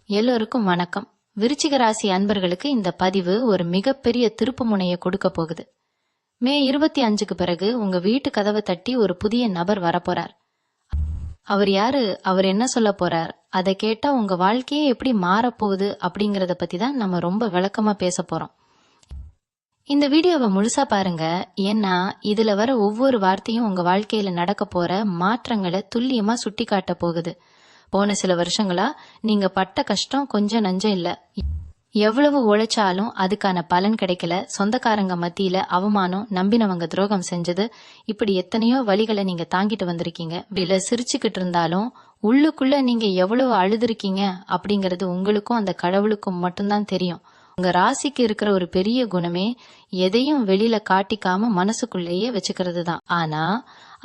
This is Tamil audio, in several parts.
எல்லோருக்கும் வணக்கம். விருச்சிக ராசி அன்பர்களுக்கு இந்த பதிவு ஒரு மிகப்பெரிய திருப்பு முனையை கொடுக்க போகுது. மே 25க்கு பிறகு உங்க வீட்டு கதவை தட்டி ஒரு புதிய நபர் வரப்போறார். அவர் யாரு, அவர் என்ன சொல்ல போறார், அதை கேட்டா உங்க வாழ்க்கையே எப்படி மாறப்போகுது அப்படிங்கறத பத்தி தான் நம்ம ரொம்ப விளக்கமா பேச போறோம். இந்த வீடியோவை முழுசா பாருங்க. ஏன்னா இதுல வர ஒவ்வொரு வார்த்தையும் உங்க வாழ்க்கையில நடக்க போற மாற்றங்களை துல்லியமா சுட்டி காட்ட போகுது. போன சில வருஷங்களா நீங்க பட்ட கஷ்டம் கொஞ்சம் நஞ்சம் இல்ல. எவ்வளவு உழைச்சாலும் அதுக்கான பலன் கிடைக்கல, சொந்தக்காரங்க மத்தியில அவமானம், நம்பினவங்க துரோகம் செஞ்சது, இப்படி எத்தனையோ வழிகளை நீங்க தாங்கிட்டு வந்திருக்கீங்க. இப்படில சிரிச்சுக்கிட்டு இருந்தாலும் உள்ளுக்குள்ள நீங்க எவ்வளவு அழுதுருக்கீங்க அப்படிங்கறது உங்களுக்கும் அந்த கடவுளுக்கும் மட்டும்தான் தெரியும். உங்க ராசிக்கு இருக்கிற ஒரு பெரிய குணமே எதையும் வெளியில காட்டிக்காம மனசுக்குள்ளேயே வச்சுக்கிறது தான். ஆனா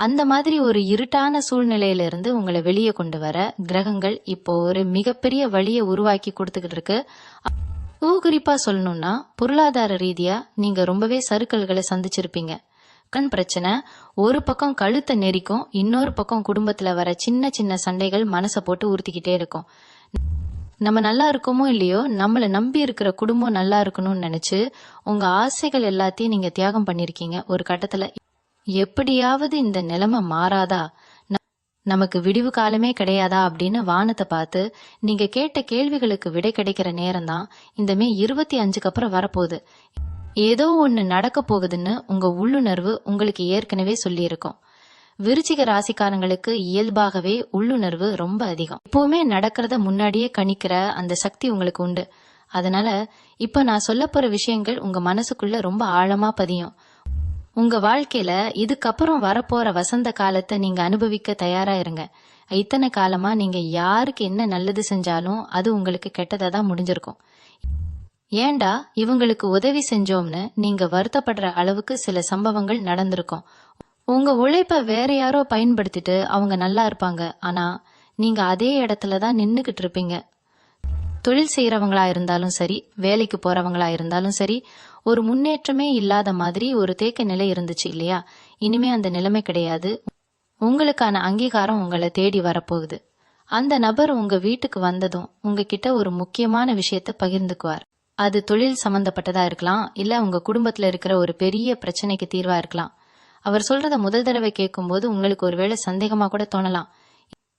அந்த மாதிரி ஒரு இருட்டான சூழ்நிலையில இருந்து உங்களை வெளியே கொண்டு வர கிரகங்கள் இப்போ ஒரு மிகப்பெரிய வழியை உருவாக்கி கொடுத்துக்கிட்டு இருக்கு. குறிப்பா சொல்லணும்னா பொருளாதார ரீதியா நீங்க ரொம்பவே சறுக்கல்களை சந்திச்சிருப்பீங்க. கண் பிரச்சனை ஒரு பக்கம் கழுத்தை நெரிக்கும், இன்னொரு பக்கம் குடும்பத்துல வர சின்ன சின்ன சண்டைகள் மனசை போட்டு உறுத்திக்கிட்டே இருக்கும். நம்ம நல்லா இருக்கோமோ இல்லையோ, நம்மளை நம்பி இருக்கிற குடும்பம் நல்லா இருக்கணும்னு நினைச்சு உங்க ஆசைகள் எல்லாத்தையும் நீங்க தியாகம் பண்ணிருக்கீங்க. ஒரு கட்டத்துல எப்படியாவது இந்த நிலைமை மாறாதா, நமக்கு விடிவு காலமே கிடையாதா அப்படின்னு வானத்தை பார்த்து நீங்க கேட்ட கேள்விகளுக்கு விடை கிடைக்கிற நேரம் தான் இந்த மே 25க்கு அப்புறம் வரப்போகுது. ஏதோ ஒண்ணு நடக்க போகுதுன்னு உங்க உள்ளுணர்வு உங்களுக்கு ஏற்கனவே சொல்லி இருக்கும். விருச்சிக ராசிக்காரங்களுக்கு இயல்பாகவே உள்ளுணர்வு ரொம்ப அதிகம். எப்பவுமே நடக்கிறத முன்னாடியே கணிக்கிற அந்த சக்தி உங்களுக்கு உண்டு. அதனால இப்ப நான் சொல்ல போற விஷயங்கள் உங்க மனசுக்குள்ள ரொம்ப ஆழமா பதியும். உங்க வாழ்க்கையில இதுக்கப்புறம் வரப்போற வசந்த காலத்தை நீங்க அனுபவிக்க தயாரா இருங்க. இத்தனை காலமா நீங்க யாருக்கு என்ன நல்லது செஞ்சாலும் அது உங்களுக்கு கெட்டதா தான் முடிஞ்சிருக்கும். ஏண்டா இவங்களுக்கு உதவி செஞ்சோம்னு நீங்க வருத்தப்படுற அளவுக்கு சில சம்பவங்கள் நடந்திருக்கும். உங்க உழைப்ப வேற யாரோ பயன்படுத்திட்டு அவங்க நல்லா இருப்பாங்க, ஆனா நீங்க அதே இடத்துலதான் நின்னுகிட்டு இருப்பீங்க. தொழில் செய்யறவங்களா இருந்தாலும் சரி, வேலைக்கு போறவங்களா இருந்தாலும் சரி, ஒரு முன்னேற்றமே இல்லாத மாதிரி ஒரு தேக்க நிலை இருந்துச்சு இல்லையா? இனிமே அந்த நிலைமை கிடையாது. உங்களுக்கான அங்கீகாரம் உங்களை தேடி வரப்போகுது. அந்த நபர் உங்க வீட்டுக்கு வந்ததும் உங்ககிட்ட ஒரு முக்கியமான விஷயத்த பகிர்ந்துக்குவார். அது தொழில் சம்பந்தப்பட்டதா இருக்கலாம், இல்ல உங்க குடும்பத்துல இருக்கிற ஒரு பெரிய பிரச்சனைக்கு தீர்வா இருக்கலாம். அவர் சொல்றத முதல் தடவை கேட்கும் போது உங்களுக்கு ஒருவேளை சந்தேகமா கூட தோணலாம்.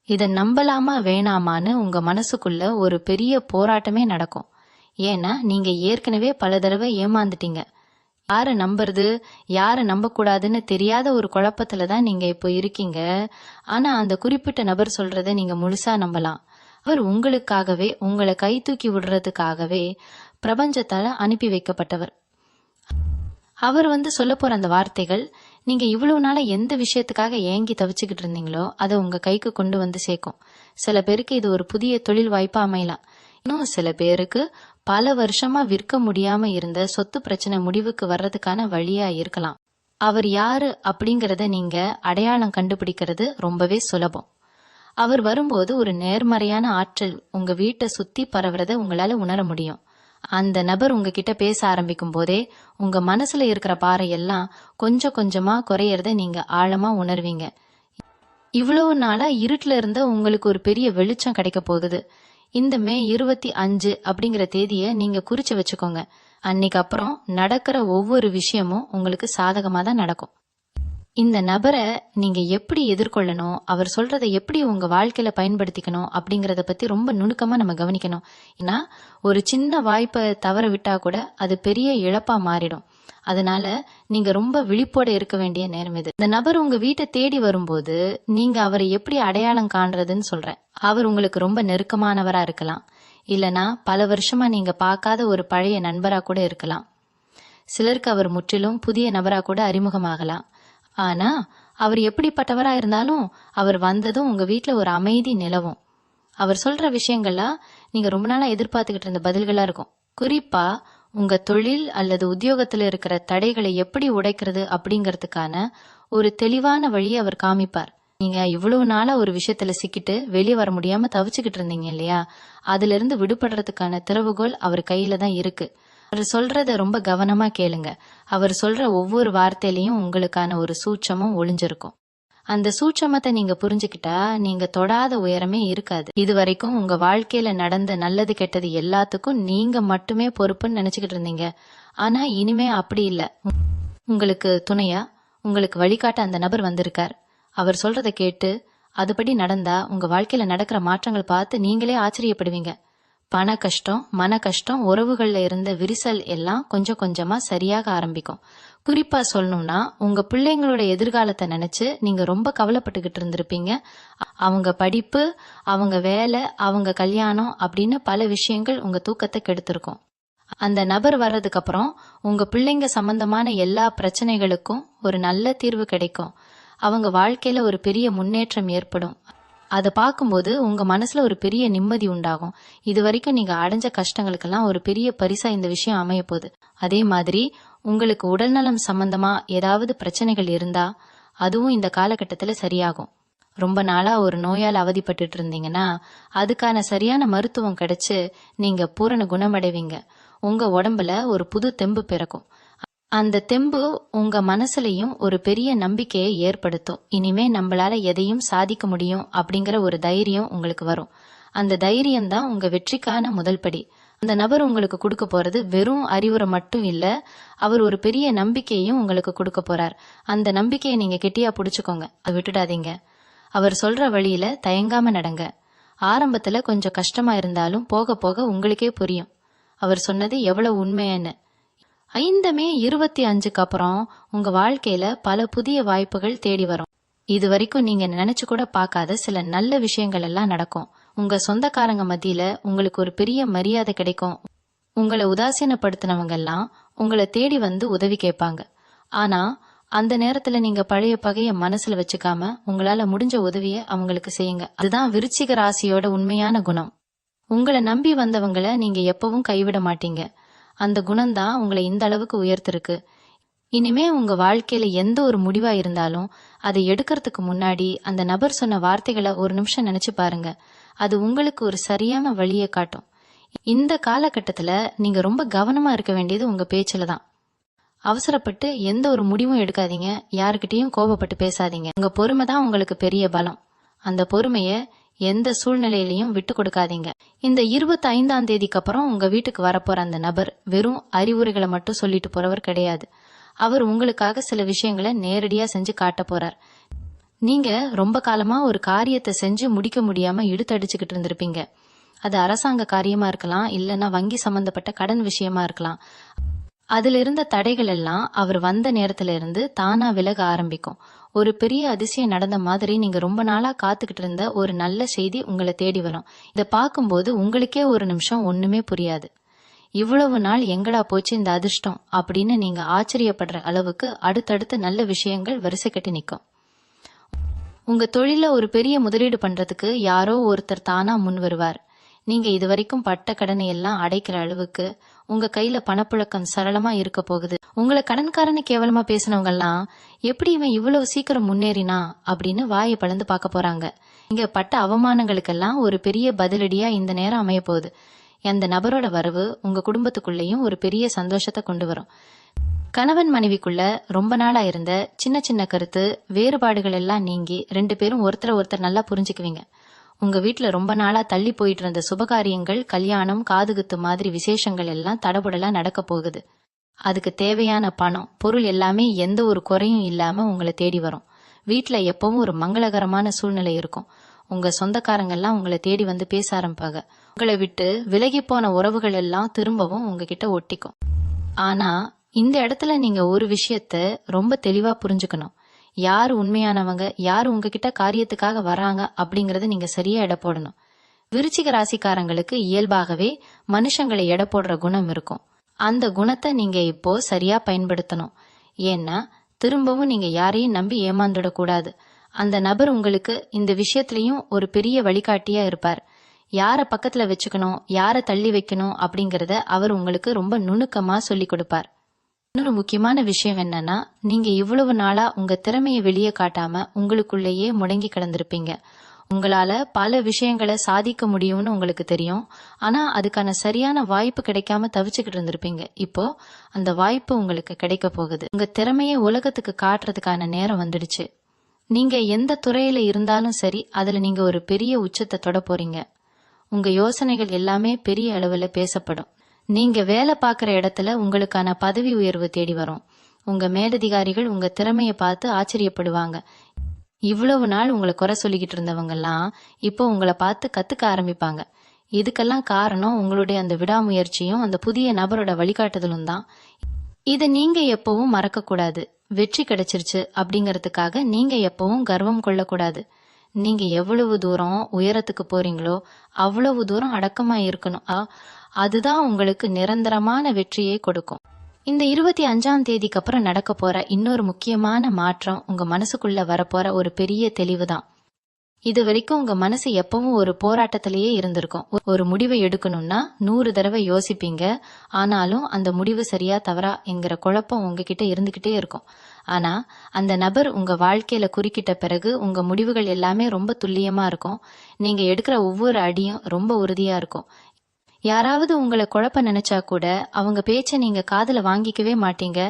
இத நம்பலாமா வேணாமான்னு உங்க மனசுக்குள்ள ஒரு பெரிய போராட்டமே நடக்கும். ஏன்னா நீங்க ஏற்கனவே பல தடவை ஏமாந்துட்டீங்க. யார நம்புறது, யார நம்ப கூடாதுன்னு தெரியாத ஒரு குழப்பத்துலதான் நீங்க இப்போ இருக்கீங்க. ஆனா அந்த குறிப்பிட்ட நபர் சொல்றத நீங்க முழுசா நம்பலாம். அவர் உங்களுக்காகவே, உங்களை கை தூக்கி விடுறதுக்காகவே பிரபஞ்சத்தால அனுப்பி வைக்கப்பட்டவர். அவர் சொல்ல போற அந்த வார்த்தைகள் நீங்க இவ்வளவு நாள எந்த விஷயத்துக்காக ஏங்கி தவிச்சுக்கிட்டு இருந்தீங்களோ அதை உங்க கைக்கு கொண்டு வந்து சேர்க்கும். சில பேருக்கு இது ஒரு புதிய தொழில் வாய்ப்பா அமையலாம். இன்னும் சில பேருக்கு பல வருஷமா விற்க முடியாம இருந்த சொத்து பிரச்சனை முடிவுக்கு வர்றதுக்கான வழியா இருக்கலாம். அவர் யாரு அப்படிங்கறத நீங்க அடையாளம் கண்டுபிடிக்கிறது ரொம்பவே சுலபம். அவர் வரும்போது ஒரு நேர்மறையான ஆற்றல் உங்க வீட்டை சுத்தி பரவுறத உங்களால உணர முடியும். அந்த நபர் உங்ககிட்ட பேச ஆரம்பிக்கும் போதே உங்க மனசுல இருக்கிற பாறை எல்லாம் கொஞ்சம் கொஞ்சமா குறையறத நீங்க ஆழமா உணர்வீங்க. இவ்வளவு நாளா இருட்டுல இருந்த உங்களுக்கு ஒரு பெரிய வெளிச்சம் கிடைக்க போகுது. இந்த மே 25 அப்படிங்கிற தேதிய நீங்க குறிச்சு வச்சுக்கோங்க. அன்னைக்கு அப்புறம் நடக்கிற ஒவ்வொரு விஷயமும் உங்களுக்கு சாதகமா தான் நடக்கும். இந்த நபரை நீங்க எப்படி எதிர்கொள்ளணும், அவர் சொல்றதை எப்படி உங்க வாழ்க்கையில பயன்படுத்திக்கணும் அப்படிங்கறத பத்தி ரொம்ப நுணுக்கமா நம்ம கவனிக்கணும். ஏன்னா ஒரு சின்ன வாய்ப்பை தவற விட்டா கூட அது பெரிய இழப்பா மாறிடும். அதனால நீங்க ரொம்ப விழிப்போட இருக்க வேண்டிய நேரம் இது. இந்த நபர் உங்க வீட்டை தேடி வரும்போது நீங்க அவரை எப்படி அடையாளம் காண்றதுன்னு சொல்றேன். அவர் உங்களுக்கு ரொம்ப நெருக்கமானவரா இருக்கலாம், இல்லனா பல வருஷமா நீங்க பார்க்காத ஒரு பழைய நண்பரா கூட இருக்கலாம். சிலருக்கு அவர் முற்றிலும் புதிய நபரா கூட அறிமுகமாகலாம். ஆனா அவர் எப்படிப்பட்டவரா இருந்தாலும் அவர் வந்ததும் உங்க வீட்டுல ஒரு அமைதி நிலவும். அவர் சொல்ற விஷயங்கள்லாம் நீங்க ரொம்ப நாளா எதிர்பார்த்துக்கிட்டு இருந்த பதில்களா இருக்கும். குறிப்பா உங்க தொழில் அல்லது உத்தியோகத்துல இருக்கிற தடைகளை எப்படி உடைக்கிறது அப்படிங்கறதுக்கான ஒரு தெளிவான வழியை அவர் காமிப்பார். நீங்க இவ்வளவு நாளா ஒரு விஷயத்துல சிக்கிட்டு வெளியே வர முடியாம தவிச்சுக்கிட்டு இருந்தீங்க இல்லையா? அதுல இருந்து விடுபடுறதுக்கான திறவுகோல் அவர் கையில தான் இருக்கு. அவர் சொல்றத ரொம்ப கவனமா கேளுங்க. அவர் சொல்ற ஒவ்வொரு வார்த்தையிலையும் உங்களுக்கான ஒரு சூட்சமும் ஒளிஞ்சிருக்கும். அந்த சூட்சமத்தை நீங்க புரிஞ்சுக்கிட்டா நீங்க தொடாத உயரமே இருக்காது. இது வரைக்கும் உங்க வாழ்க்கையில நடந்த நல்லது கெட்டது எல்லாத்துக்கும் நீங்க மட்டுமே பொறுப்புன்னு நினைச்சுக்கிட்டு இருந்தீங்க. ஆனா இனிமே அப்படி இல்ல. உங்களுக்கு துணையா, உங்களுக்கு வழிகாட்ட அந்த நபர் வந்திருக்கார். அவர் சொல்றதை கேட்டு அதுபடி நடந்தா உங்க வாழ்க்கையில நடக்கிற மாற்றங்கள் பார்த்து நீங்களே ஆச்சரியப்படுவீங்க. பண கஷ்டம், மன கஷ்டம், உறவுகள்ல இருந்த விரிசல் எல்லாம் கொஞ்சம் கொஞ்சமா சரியாக ஆரம்பிக்கும். குறிப்பா சொல்லணும்னா உங்க பிள்ளைங்களோட எதிர்காலத்தை நினைச்சு நீங்க ரொம்ப கவலைப்பட்டுக்கிட்டு இருந்திருப்பீங்க. அவங்க படிப்பு, அவங்க வேலை, அவங்க கல்யாணம் அப்படின்னு பல விஷயங்கள் உங்க தூக்கத்தை கெடுத்திருக்கும். அந்த நபர் வர்றதுக்கு அப்புறம் உங்க பிள்ளைங்க சம்பந்தமான எல்லா பிரச்சனைகளுக்கும் ஒரு நல்ல தீர்வு கிடைக்கும். அவங்க வாழ்க்கையில ஒரு பெரிய முன்னேற்றம் ஏற்படும். அதை பார்க்கும்போது உங்க மனசுல ஒரு பெரிய நிம்மதி உண்டாகும். இது வரைக்கும் நீங்க அடைஞ்ச கஷ்டங்களுக்கெல்லாம் ஒரு பெரிய பரிசா இந்த விஷயம் அமைய போகுது. அதே மாதிரி உங்களுக்கு உடல்நலம் சம்பந்தமா ஏதாவது பிரச்சனைகள் இருந்தா அதுவும் இந்த காலகட்டத்துல சரியாகும். ரொம்ப நாளா ஒரு நோயால் அவதிப்பட்டு இருந்தீங்கன்னா அதுக்கான சரியான மருத்துவம் கிடைச்சு நீங்க பூரண குணமடைவீங்க. உங்க உடம்புல ஒரு புது தெம்பு பிறக்கும். அந்த தெம்பு உங்க மனசுலயும் ஒரு பெரிய நம்பிக்கையை ஏற்படுத்தும். இனிமே நம்மளால எதையும் சாதிக்க முடியும் அப்படிங்கிற ஒரு தைரியம் உங்களுக்கு வரும். அந்த தைரியம் தான் உங்க வெற்றிக்கான முதல் படி. அந்த நபர் உங்களுக்கு கொடுக்க போறது வெறும் அறிவுரை மட்டும் இல்ல, அவர் ஒரு பெரிய நம்பிக்கையையும் உங்களுக்கு கொடுக்க போறார். அந்த நம்பிக்கையை நீங்க கெட்டியா புடிச்சுக்கோங்க, அதை விட்டுடாதீங்க. அவர் சொல்ற வழியில தயங்காம நடங்க. ஆரம்பத்துல கொஞ்சம் கஷ்டமா இருந்தாலும் போக போக உங்களுக்கே புரியும் அவர் சொன்னது எவ்வளவு உண்மைன்னு. 5 மே 25க்கு அப்புறம் உங்க வாழ்க்கையில பல புதிய வாய்ப்புகள் தேடி வரும். இது வரைக்கும் நீங்க நினைச்சு கூட பார்க்காத சில நல்ல விஷயங்கள் எல்லாம் நடக்கும். உங்க சொந்தக்காரங்க மத்தியில உங்களுக்கு ஒரு பெரிய மரியாதை கிடைக்கும். உங்களை உதாசீனப்படுத்தினவங்க எல்லாம் உங்களை தேடி வந்து உதவி கேட்பாங்க. ஆனா அந்த நேரத்துல நீங்க பழைய பகைய மனசுல வச்சுக்காம உங்களால முடிஞ்ச உதவிய அவங்களுக்கு செய்யுங்க. அதுதான் விருச்சிக ராசியோட உண்மையான குணம். உங்களை நம்பி வந்தவங்களை நீங்க எப்பவும் கைவிட மாட்டீங்க. அந்த குணம்தான் உங்களை இந்த அளவுக்கு உயர்த்திருக்கு. இனிமே உங்க வாழ்க்கையில எந்த ஒரு முடிவா இருந்தாலும் அதை எடுக்கிறதுக்கு முன்னாடி அந்த நபர் சொன்ன வார்த்தைகளை ஒரு நிமிஷம் நினைச்சு பாருங்க. அது உங்களுக்கு ஒரு சரியான வழியை காட்டும். இந்த காலகட்டத்துல நீங்க ரொம்ப கவனமா இருக்க வேண்டியது உங்க பேச்சுல தான். அவசரப்பட்டு எந்த ஒரு முடிவும் எடுக்காதீங்க. யாருக்கிட்டையும் கோபப்பட்டு பேசாதீங்க. உங்க பொறுமை தான் உங்களுக்கு பெரிய பலம். அந்த பொறுமைய எந்த சூழ்நிலையிலையும் விட்டு கொடுக்காதீங்க. இந்த 25ஆம் தேதிக்கு அப்புறம் உங்க வீட்டுக்கு வரப்போற அந்த நபர் வெறும் அறிவுரைகளை மட்டும் சொல்லிட்டு போறவர் கிடையாது. அவர் உங்களுக்காக சில விஷயங்களை நேரடியா செஞ்சு காட்ட போறார். நீங்க ரொம்ப காலமா ஒரு காரியத்தை செஞ்சு முடிக்க முடியாம இழுத்தடிச்சுக்கிட்டு இருந்திருப்பீங்க. அது அரசாங்க காரியமா இருக்கலாம், இல்லைன்னா வங்கி சம்பந்தப்பட்ட கடன் விஷயமா இருக்கலாம். அதுல இருந்த தடைகள் எல்லாம் அவர் வந்த நேரத்துல இருந்து தானா விலக ஆரம்பிக்கும். ஒரு பெரிய அதிசயம் நடந்த மாதிரி நீங்க ரொம்ப நாளா காத்துக்கிட்டு இருந்த ஒரு நல்ல செய்தி உங்களை தேடி வரும். இதை பார்க்கும்போது உங்களுக்கே ஒரு நிமிஷம் ஒண்ணுமே புரியாது. இவ்வளவு நாள் எங்கடா போச்சு இந்த அதிர்ஷ்டம் அப்படின்னு நீங்க ஆச்சரியப்படுற அளவுக்கு அடுத்தடுத்த நல்ல விஷயங்கள் வரிசை கட்டி நிற்கும். உங்க தொழில ஒரு பெரிய முதலீடு பண்றதுக்கு யாரோ ஒருத்தர் தானா முன் வருவார். நீங்க இதுவரைக்கும் பட்ட கடனை எல்லாம் அடைக்கிற அளவுக்கு உங்க கையில பணப்புழக்கம் சரளமா இருக்க போகுது. உங்களை கடன்காரன்னு கேவலமா பேசினவங்க எல்லாம் எப்படி இவன் இவ்வளவு சீக்கிரம் முன்னேறினா அப்படின்னு வாயை பழந்து பார்க்க போறாங்க. இங்க பட்ட அவமானங்களுக்கெல்லாம் ஒரு பெரிய பதிலடியா இந்த நேரம் அமைய போகுது. அந்த நபரோட வரவு உங்க குடும்பத்துக்குள்ளேயும் ஒரு பெரிய சந்தோஷத்தை கொண்டு வரும். கணவன் மனைவிக்குள்ள ரொம்ப நாளா இருந்த சின்ன சின்ன கருத்து வேறுபாடுகள் எல்லாம் நீங்கி 2 பேரும் ஒருத்தர் நல்லா புரிஞ்சுக்குவீங்க. உங்க வீட்டுல ரொம்ப நாளா தள்ளி போயிட்டு இருந்த சுபகாரியங்கள், கல்யாணம், காதுகுத்து மாதிரி விசேஷங்கள் எல்லாம் தடபுடலா நடக்க போகுது. அதுக்கு தேவையான பணம், பொருள் எல்லாமே எந்த ஒரு குறையும் இல்லாம உங்களை தேடி வரும். வீட்டுல எப்பவும் ஒரு மங்களகரமான சூழ்நிலை இருக்கும். உங்க சொந்தக்காரங்க எல்லாம் உங்களை தேடி வந்து பேச ஆரம்பிப்பாங்க. உங்களை விட்டு விலகி போன உறவுகள் எல்லாம் திரும்பவும் உங்ககிட்ட ஒட்டிக்கும். ஆனா இந்த இடத்துல நீங்க ஒரு விஷயத்த ரொம்ப தெளிவா புரிஞ்சுக்கணும். யாரு உண்மையானவங்க, யாரு உங்ககிட்ட காரியத்துக்காக வராங்க அப்படிங்கறத நீங்க சரியா எடை போடணும். விருச்சிக ராசிக்காரங்களுக்கு இயல்பாகவே மனுஷங்களை எடை போடுற குணம் இருக்கும். அந்த குணத்தை நீங்க இப்போ சரியா பயன்படுத்தணும். ஏன்னா திரும்பவும் நீங்க யாரையும் நம்பி ஏமாந்துடக்கூடாது. அந்த நபர் உங்களுக்கு இந்த விஷயத்திலையும் ஒரு பெரிய வழிகாட்டியா இருப்பார். யார பக்கத்துல வச்சுக்கணும், யார தள்ளி வைக்கணும் அப்படிங்கறத அவர் உங்களுக்கு ரொம்ப நுணுக்கமா சொல்லி கொடுப்பார். இன்னொரு முக்கியமான விஷயம் என்னன்னா, நீங்க இவ்வளவு நாளா உங்க திறமையை வெளியே காட்டாம உங்களுக்குள்ளேயே முடங்கி கிடந்திருப்பீங்க. உங்களால பல விஷயங்களை சாதிக்க முடியும்னு உங்களுக்கு தெரியும். ஆனா அதுக்கான சரியான வாய்ப்பு கிடைக்காம தவிச்சுக்கிட்டு இருந்திருப்பீங்க. இப்போ அந்த வாய்ப்பு உங்களுக்கு கிடைக்க போகுது. உங்க திறமையை உலகத்துக்கு காட்டுறதுக்கான நேரம் வந்துடுச்சு. நீங்க எந்த துறையில இருந்தாலும் சரி, அதுல நீங்க ஒரு பெரிய உச்சத்தை தொட போறீங்க. உங்க யோசனைகள் எல்லாமே பெரிய அளவுல பேசப்படும். நீங்க வேலை பார்க்குற இடத்துல உங்களுக்கான பதவி உயர்வு தேடி வரும். உங்க மேலதிகாரிகள் உங்க திறமைய பார்த்து ஆச்சரியப்படுவாங்க. இவ்வளவு நாள் உங்களை குறை சொல்லிக்கிட்டு இருந்தவங்கெல்லாம் இப்போ உங்களை பார்த்து கத்துக்க ஆரம்பிப்பாங்க. இதுக்கெல்லாம் காரணம் உங்களுடைய அந்த விடாமுயற்சியும் அந்த புதிய நபரோட வழிகாட்டுதலும் தான். இதை நீங்க எப்பவும் மறக்க கூடாது. வெற்றி கிடைச்சிருச்சு அப்படிங்கறதுக்காக நீங்க எப்பவும் கர்வம் கொள்ளக்கூடாது. நீங்க எவ்வளவு தூரம் உயரத்துக்கு போறீங்களோ அவ்வளவு தூரம் அடக்கமா இருக்கணும். அதுதான் உங்களுக்கு நிரந்தரமான வெற்றியை கொடுக்கும். இந்த 25ஆம் தேதிக்கு அப்புறம் நடக்க போற இன்னொரு முக்கியமான மாற்றம் உங்க மனசுக்குள்ள வரப்போற ஒரு பெரிய தெளிவுதான். இது வரைக்கும் உங்க மனசு எப்பவும் ஒரு போராட்டத்திலேயே இருந்திருக்கும். ஒரு முடிவை எடுக்கணும்னா 100 தடவை யோசிப்பீங்க. ஆனாலும் அந்த முடிவு சரியா தவறா என்கிற குழப்பம் உங்ககிட்ட இருந்துகிட்டே இருக்கும். ஆனா அந்த நபர் உங்க வாழ்க்கையில குறுக்கிட்ட பிறகு உங்க முடிவுகள் எல்லாமே ரொம்ப துல்லியமா இருக்கும். நீங்க எடுக்கிற ஒவ்வொரு அடியும் ரொம்ப உறுதியா இருக்கும். யாராவது உங்களை குழப்ப நினைச்சா கூட அவங்க பேச்ச நீங்க காதுல வாங்கிக்கவே மாட்டீங்க.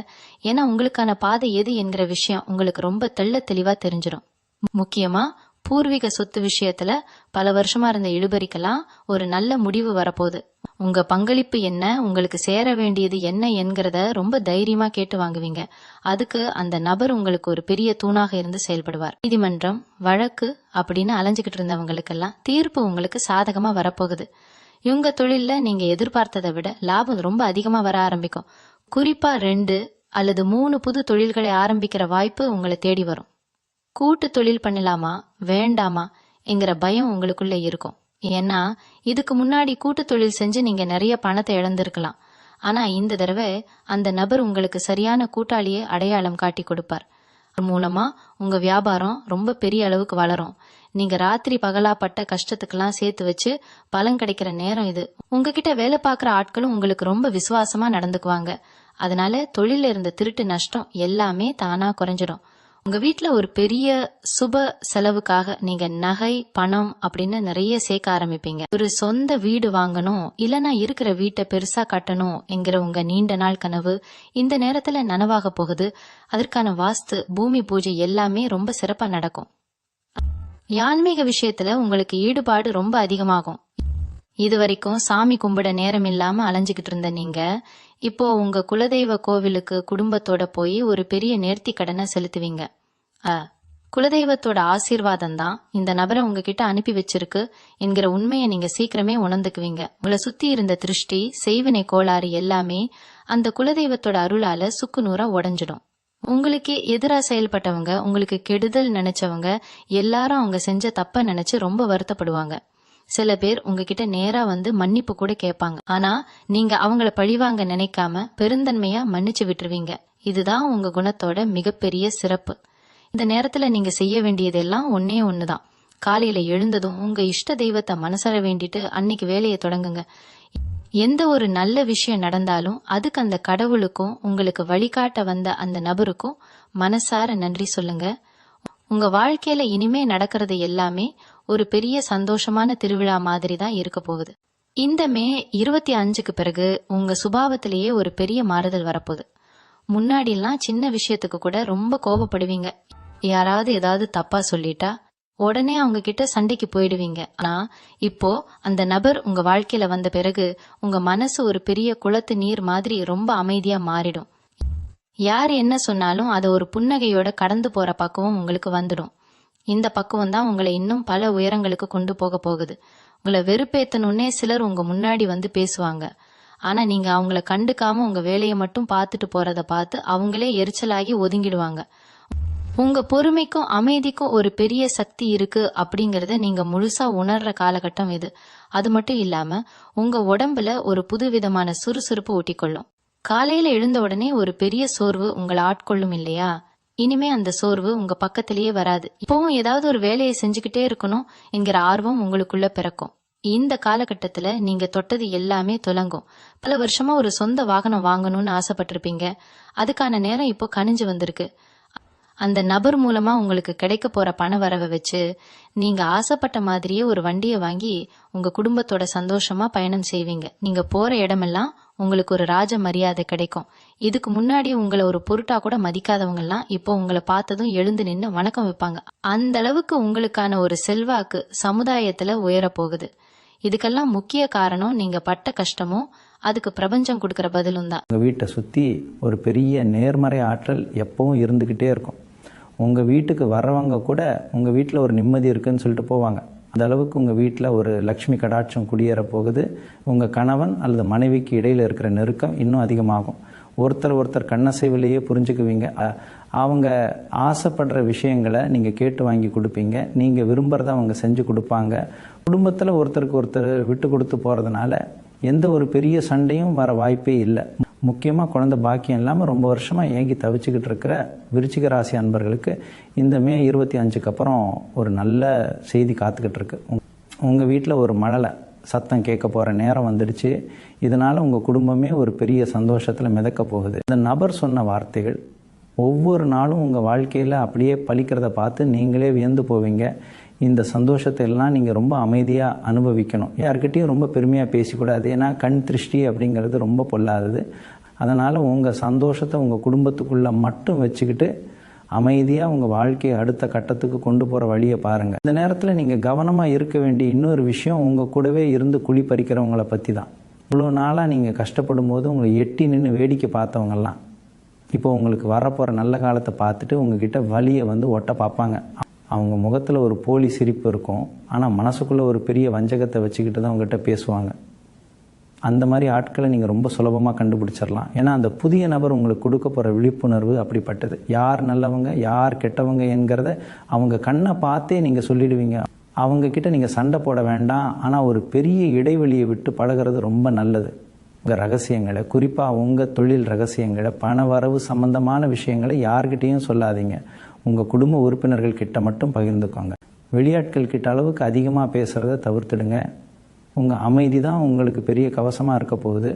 ஏன்னா உங்களுக்கான பாதை எது என்கிற விஷயம் உங்களுக்கு ரொம்ப தெள்ள தெளிவா தெரிஞ்சிடும். முக்கியமா பூர்வீக சொத்து விஷயத்துல பல வருஷமா இருந்த இழுபறிக்கெல்லாம் ஒரு நல்ல முடிவு வரப்போகுது. உங்க பங்களிப்பு என்ன, உங்களுக்கு சேர வேண்டியது என்ன என்கிறத ரொம்ப தைரியமா கேட்டு வாங்குவீங்க. அதுக்கு அந்த நபர் உங்களுக்கு ஒரு பெரிய தூணாக இருந்து செயல்படுவார். நீதிமன்றம், வழக்கு அப்படின்னு அலைஞ்சுக்கிட்டு இருந்தவங்களுக்கெல்லாம் தீர்ப்பு உங்களுக்கு சாதகமா வரப்போகுது. இவங்க தொழில்ல நீங்க எதிர்பார்த்ததை விட லாபம் ரொம்ப அதிகமா வர ஆரம்பிக்கும். குறிப்பா 2 அல்லது 3 புது தொழில்களை ஆரம்பிக்கிற வாய்ப்பு உங்களை தேடி வரும். கூட்டு தொழில் பண்ணலாமா வேண்டாமா என்கிற பயம் உங்களுக்குள்ள இருக்கும். ஏன்னா இதுக்கு முன்னாடி கூட்டு தொழில் செஞ்சு நீங்க நிறைய பணத்தை இழந்திருக்கலாம். ஆனா இந்த தடவை அந்த நபர் உங்களுக்கு சரியான கூட்டாளியை அடையாளம் காட்டி கொடுப்பார். மூலமா உங்க வியாபாரம் ரொம்ப பெரிய அளவுக்கு வளரும். நீங்க ராத்திரி பகலா பட்ட கஷ்டத்துக்கெல்லாம் சேர்த்து வச்சு பலன் கிடைக்கிற நேரம் இது. உங்ககிட்ட வேலை பார்க்குற ஆட்களும் உங்களுக்கு ரொம்ப விசுவாசமா நடந்துக்குவாங்க. அதனால தொழில இருந்த திருட்டு நஷ்டம் எல்லாமே தானா குறைஞ்சிடும். உங்க வீட்டுல ஒரு பெரிய சுப செலவுக்காக நீங்க நகை, பணம் அப்படின்னு நிறைய சேர்க்க ஆரம்பிப்பீங்க. ஒரு சொந்த வீடு வாங்கணும், இல்லனா இருக்கிற வீட்டை பெருசா கட்டணும் என்கிற உங்க நீண்ட நாள் கனவு இந்த நேரத்துல நனவாக போகுது. அதற்கான வாஸ்து, பூமி பூஜை எல்லாமே ரொம்ப சிறப்பா நடக்கும். ஆன்மீக விஷயத்துல உங்களுக்கு ஈடுபாடு ரொம்ப அதிகமாகும். இதுவரைக்கும் சாமி கும்பிட நேரம் இல்லாம அலைஞ்சுக்கிட்டு இருந்த நீங்க இப்போ உங்க குலதெய்வ கோவிலுக்கு குடும்பத்தோட போய் ஒரு பெரிய நேர்த்தி கடனை செலுத்துவீங்க. குலதெய்வத்தோட ஆசீர்வாதம் தான் இந்த நபரை உங்ககிட்ட அனுப்பி வச்சிருக்கு என்கிற உண்மையை நீங்க சீக்கிரமே உணர்ந்துக்குவீங்க. உங்களை சுத்தி இருந்த திருஷ்டி, செய்வினை கோளாறு எல்லாமே அந்த குலதெய்வத்தோட அருளால சுக்குநூறா உடைஞ்சிடும். உங்களுக்கு எதிரா செயல்பட்டவங்க, உங்களுக்கு கெடுதல் நினைச்சவங்க எல்லாரும் அவங்க செஞ்ச தப்ப நினைச்சு ரொம்ப வருத்தப்படுவாங்க. சில பேர் உங்ககிட்ட நேரா வந்து மன்னிப்பு கூட கேட்பாங்க. ஆனா நீங்க அவங்கள பழிவாங்க நினைக்காம பெருந்தன்மையா மன்னிச்சு விட்டுருவீங்க. இதுதான் உங்க குணத்தோட மிகப்பெரிய சிறப்பு. இந்த நேரத்துல நீங்க செய்ய வேண்டியதெல்லாம் ஒன்னே ஒண்ணுதான். காலையில எழுந்ததும் உங்க இஷ்ட தெய்வத்தை மனசார வேண்டிட்டு அன்னைக்கு வேலையை தொடங்குங்க. எந்த ஒரு நல்ல விஷயம் நடந்தாலும் அதுக்கு அந்த கடவுளுக்கும் உங்களுக்கு வழிகாட்ட வந்த அந்த நபருக்கும் மனசார நன்றி சொல்லுங்க. உங்க வாழ்க்கையில இனிமே நடக்கிறது எல்லாமே ஒரு பெரிய சந்தோஷமான திருவிழா மாதிரி தான் இருக்க போகுது. இந்த மே 25க்கு பிறகு உங்க சுபாவத்திலேயே ஒரு பெரிய மாறுதல் வரப்போகுது. முன்னாடிலாம் சின்ன விஷயத்துக்கு கூட ரொம்ப கோபப்படுவீங்க. யாராவது ஏதாவது தப்பா சொல்லிட்டா உடனே அவங்க கிட்ட சண்டைக்கு போயிடுவீங்க. ஆனா இப்போ அந்த நபர் உங்க வாழ்க்கையில வந்த பிறகு உங்க மனசு ஒரு பெரிய குளத்து நீர் மாதிரி ரொம்ப அமைதியா மாறிடும். யார் என்ன சொன்னாலும் அதை ஒரு புன்னகையோட கடந்து போற பக்குவம் உங்களுக்கு வந்துடும். இந்த பக்குவம் தான் உங்களை இன்னும் பல உயரங்களுக்கு கொண்டு போக போகுது. உங்களை வெறுப்பேத்தணுன்னே சிலர் உங்க முன்னாடி வந்து பேசுவாங்க. ஆனா நீங்க அவங்கள கண்டுக்காம உங்க வேலையை மட்டும் பார்த்துட்டு போறத பார்த்து அவங்களே எரிச்சலாகி ஒதுங்கிடுவாங்க. உங்க பொறுமைக்கும் அமைதிக்கும் ஒரு பெரிய சக்தி இருக்கு அப்படிங்கறத நீங்க முழுசா உணர்ற காலகட்டம் இது. அது மட்டும் இல்லாம உங்க உடம்புல ஒரு புது விதமான சுறுசுறுப்பு ஊட்டிக்கொள்ளும். காலையில எழுந்த உடனே ஒரு பெரிய சோர்வு உங்களை ஆட்கொள்ளும் இல்லையா? இனிமே அந்த சோர்வு உங்க பக்கத்திலேயே வராது. இப்பவும் ஏதாவது ஒரு வேலையை செஞ்சுக்கிட்டே இருக்கணும் என்கிற ஆர்வம் உங்களுக்குள்ள பிறக்கும். இந்த காலகட்டத்துல நீங்க தொட்டது எல்லாமே துலங்கும். பல வருஷமா ஒரு சொந்த வாகனம் வாங்கணும்னு ஆசைப்பட்டிருப்பீங்க. அதுக்கான நேரம் இப்போ கனிஞ்சு வந்திருக்கு. அந்த நபர் மூலமா உங்களுக்கு கிடைக்க போற பண வரவை வச்சு நீங்க ஆசைப்பட்ட மாதிரியே ஒரு வண்டியை வாங்கி உங்க குடும்பத்தோட சந்தோஷமா பயணம் செய்வீங்க. நீங்க போற இடமெல்லாம் உங்களுக்கு ஒரு ராஜ மரியாதை கிடைக்கும். இதுக்கு முன்னாடி உங்களை ஒரு பொருட்டா கூட மதிக்காதவங்கலாம் இப்போ உங்களை பார்த்ததும் எழுந்து நின்று வணக்கம் வைப்பாங்க. அந்த அளவுக்கு உங்களுக்கான ஒரு செல்வாக்கு சமுதாயத்துல உயர போகுது. இதுக்கெல்லாம் முக்கிய காரணம் நீங்க பட்ட கஷ்டமும் அதுக்கு பிரபஞ்சம் கொடுக்கற பதிலும் தான். உங்கள் வீட்டை சுற்றி ஒரு பெரிய நேர்மறை ஆற்றல் எப்பவும் இருந்துக்கிட்டே இருக்கும். உங்கள் வீட்டுக்கு வர்றவங்க கூட உங்கள் வீட்டில் ஒரு நிம்மதி இருக்குன்னு சொல்லிட்டு போவாங்க. அந்த அளவுக்கு உங்கள் வீட்டில் ஒரு லக்ஷ்மி கடாட்சம் குடியேற போகுது. உங்கள் கணவன் அல்லது மனைவிக்கு இடையில் இருக்கிற நெருக்கம் இன்னும் அதிகமாகும். ஒருத்தர் கண்ணசைவிலேயே புரிஞ்சுக்குவீங்க. அவங்க ஆசைப்படுற விஷயங்களை நீங்கள் கேட்டு வாங்கி கொடுப்பீங்க. நீங்கள் விரும்புகிறத அவங்க செஞ்சு கொடுப்பாங்க. குடும்பத்தில் ஒருத்தருக்கு ஒருத்தர் விட்டு கொடுத்து போகிறதுனால எந்த ஒரு பெரிய சண்டையும் வர வாய்ப்பே இல்லை. முக்கியமாக குழந்தை பாக்கியம் இல்லாமல் ரொம்ப வருஷமாக ஏங்கி தவிச்சுக்கிட்டு இருக்கிற விருச்சிக ராசி அன்பர்களுக்கு இந்த மே 25க்கு அப்புறம் ஒரு நல்ல செய்தி காத்துக்கிட்டு இருக்கு. உங்கள் வீட்டில் ஒரு மழலை சத்தம் கேட்க போகிற நேரம் வந்துடுச்சு. இதனால் உங்கள் குடும்பமே ஒரு பெரிய சந்தோஷத்தில் மிதக்க போகுது. இந்த நபர் சொன்ன வார்த்தைகள் ஒவ்வொரு நாளும் உங்கள் வாழ்க்கையில் அப்படியே பலிக்கிறத பார்த்து நீங்களே வியந்து போவீங்க. இந்த சந்தோஷத்தை எல்லாம் நீங்கள் ரொம்ப அமைதியாக அனுபவிக்கணும். யார்கிட்டையும் ரொம்ப பெருமையாக பேசக்கூடாது. ஏன்னா கண் திருஷ்டி அப்படிங்கிறது ரொம்ப பொல்லாதது. அதனால் உங்கள் சந்தோஷத்தை உங்கள் குடும்பத்துக்குள்ளே மட்டும் வச்சுக்கிட்டு அமைதியாக உங்கள் வாழ்க்கையை அடுத்த கட்டத்துக்கு கொண்டு போகிற வழியை பாருங்கள். இந்த நேரத்தில் நீங்கள் கவனமாக இருக்க வேண்டிய இன்னொரு விஷயம் உங்கள் கூடவே இருந்து குழி பறிக்கிறவங்கள பற்றி தான். இவ்வளோ நாளாக நீங்கள் கஷ்டப்படும் போது உங்களை எட்டி நின்று வேடிக்கை பார்த்தவங்கெல்லாம் இப்போ உங்களுக்கு வரப்போகிற நல்ல காலத்தை பார்த்துட்டு உங்ககிட்ட வலியை ஒட்ட பார்ப்பாங்க. அவங்க முகத்தில் ஒரு போலி சிரிப்பு இருக்கும். ஆனால் மனசுக்குள்ளே ஒரு பெரிய வஞ்சகத்தை வச்சுக்கிட்டு தான் உங்ககிட்ட பேசுவாங்க. அந்த மாதிரி ஆட்களை நீங்கள் ரொம்ப சுலபமாக கண்டுபிடிச்சிடலாம். ஏன்னா அந்த புதிய நபர் உங்களுக்கு கொடுக்க போகிற விழிப்புணர்வு அப்படிப்பட்டது. யார் நல்லவங்க யார் கெட்டவங்க என்கிறத அவங்க கண்ணை பார்த்தே நீங்கள் சொல்லிடுவீங்க. அவங்கக்கிட்ட நீங்கள் சண்டை போட வேண்டாம். ஆனால் ஒரு பெரிய இடைவெளியை விட்டு பழகிறது ரொம்ப நல்லது. உங்கள் ரகசியங்களை, குறிப்பாக உங்கள் தொழில் ரகசியங்களை, பண வரவு சம்பந்தமான விஷயங்களை யார்கிட்டையும் சொல்லாதீங்க. உங்கள் குடும்ப உறுப்பினர்கள் கிட்ட மட்டும் பகிர்ந்துக்கோங்க. வெளியாட்கள் கிட்ட அளவுக்கு அதிகமாக பேசுகிறத தவிர்த்துடுங்க. உங்கள் அமைதி தான் உங்களுக்கு பெரிய கவசமாக இருக்க போகுது.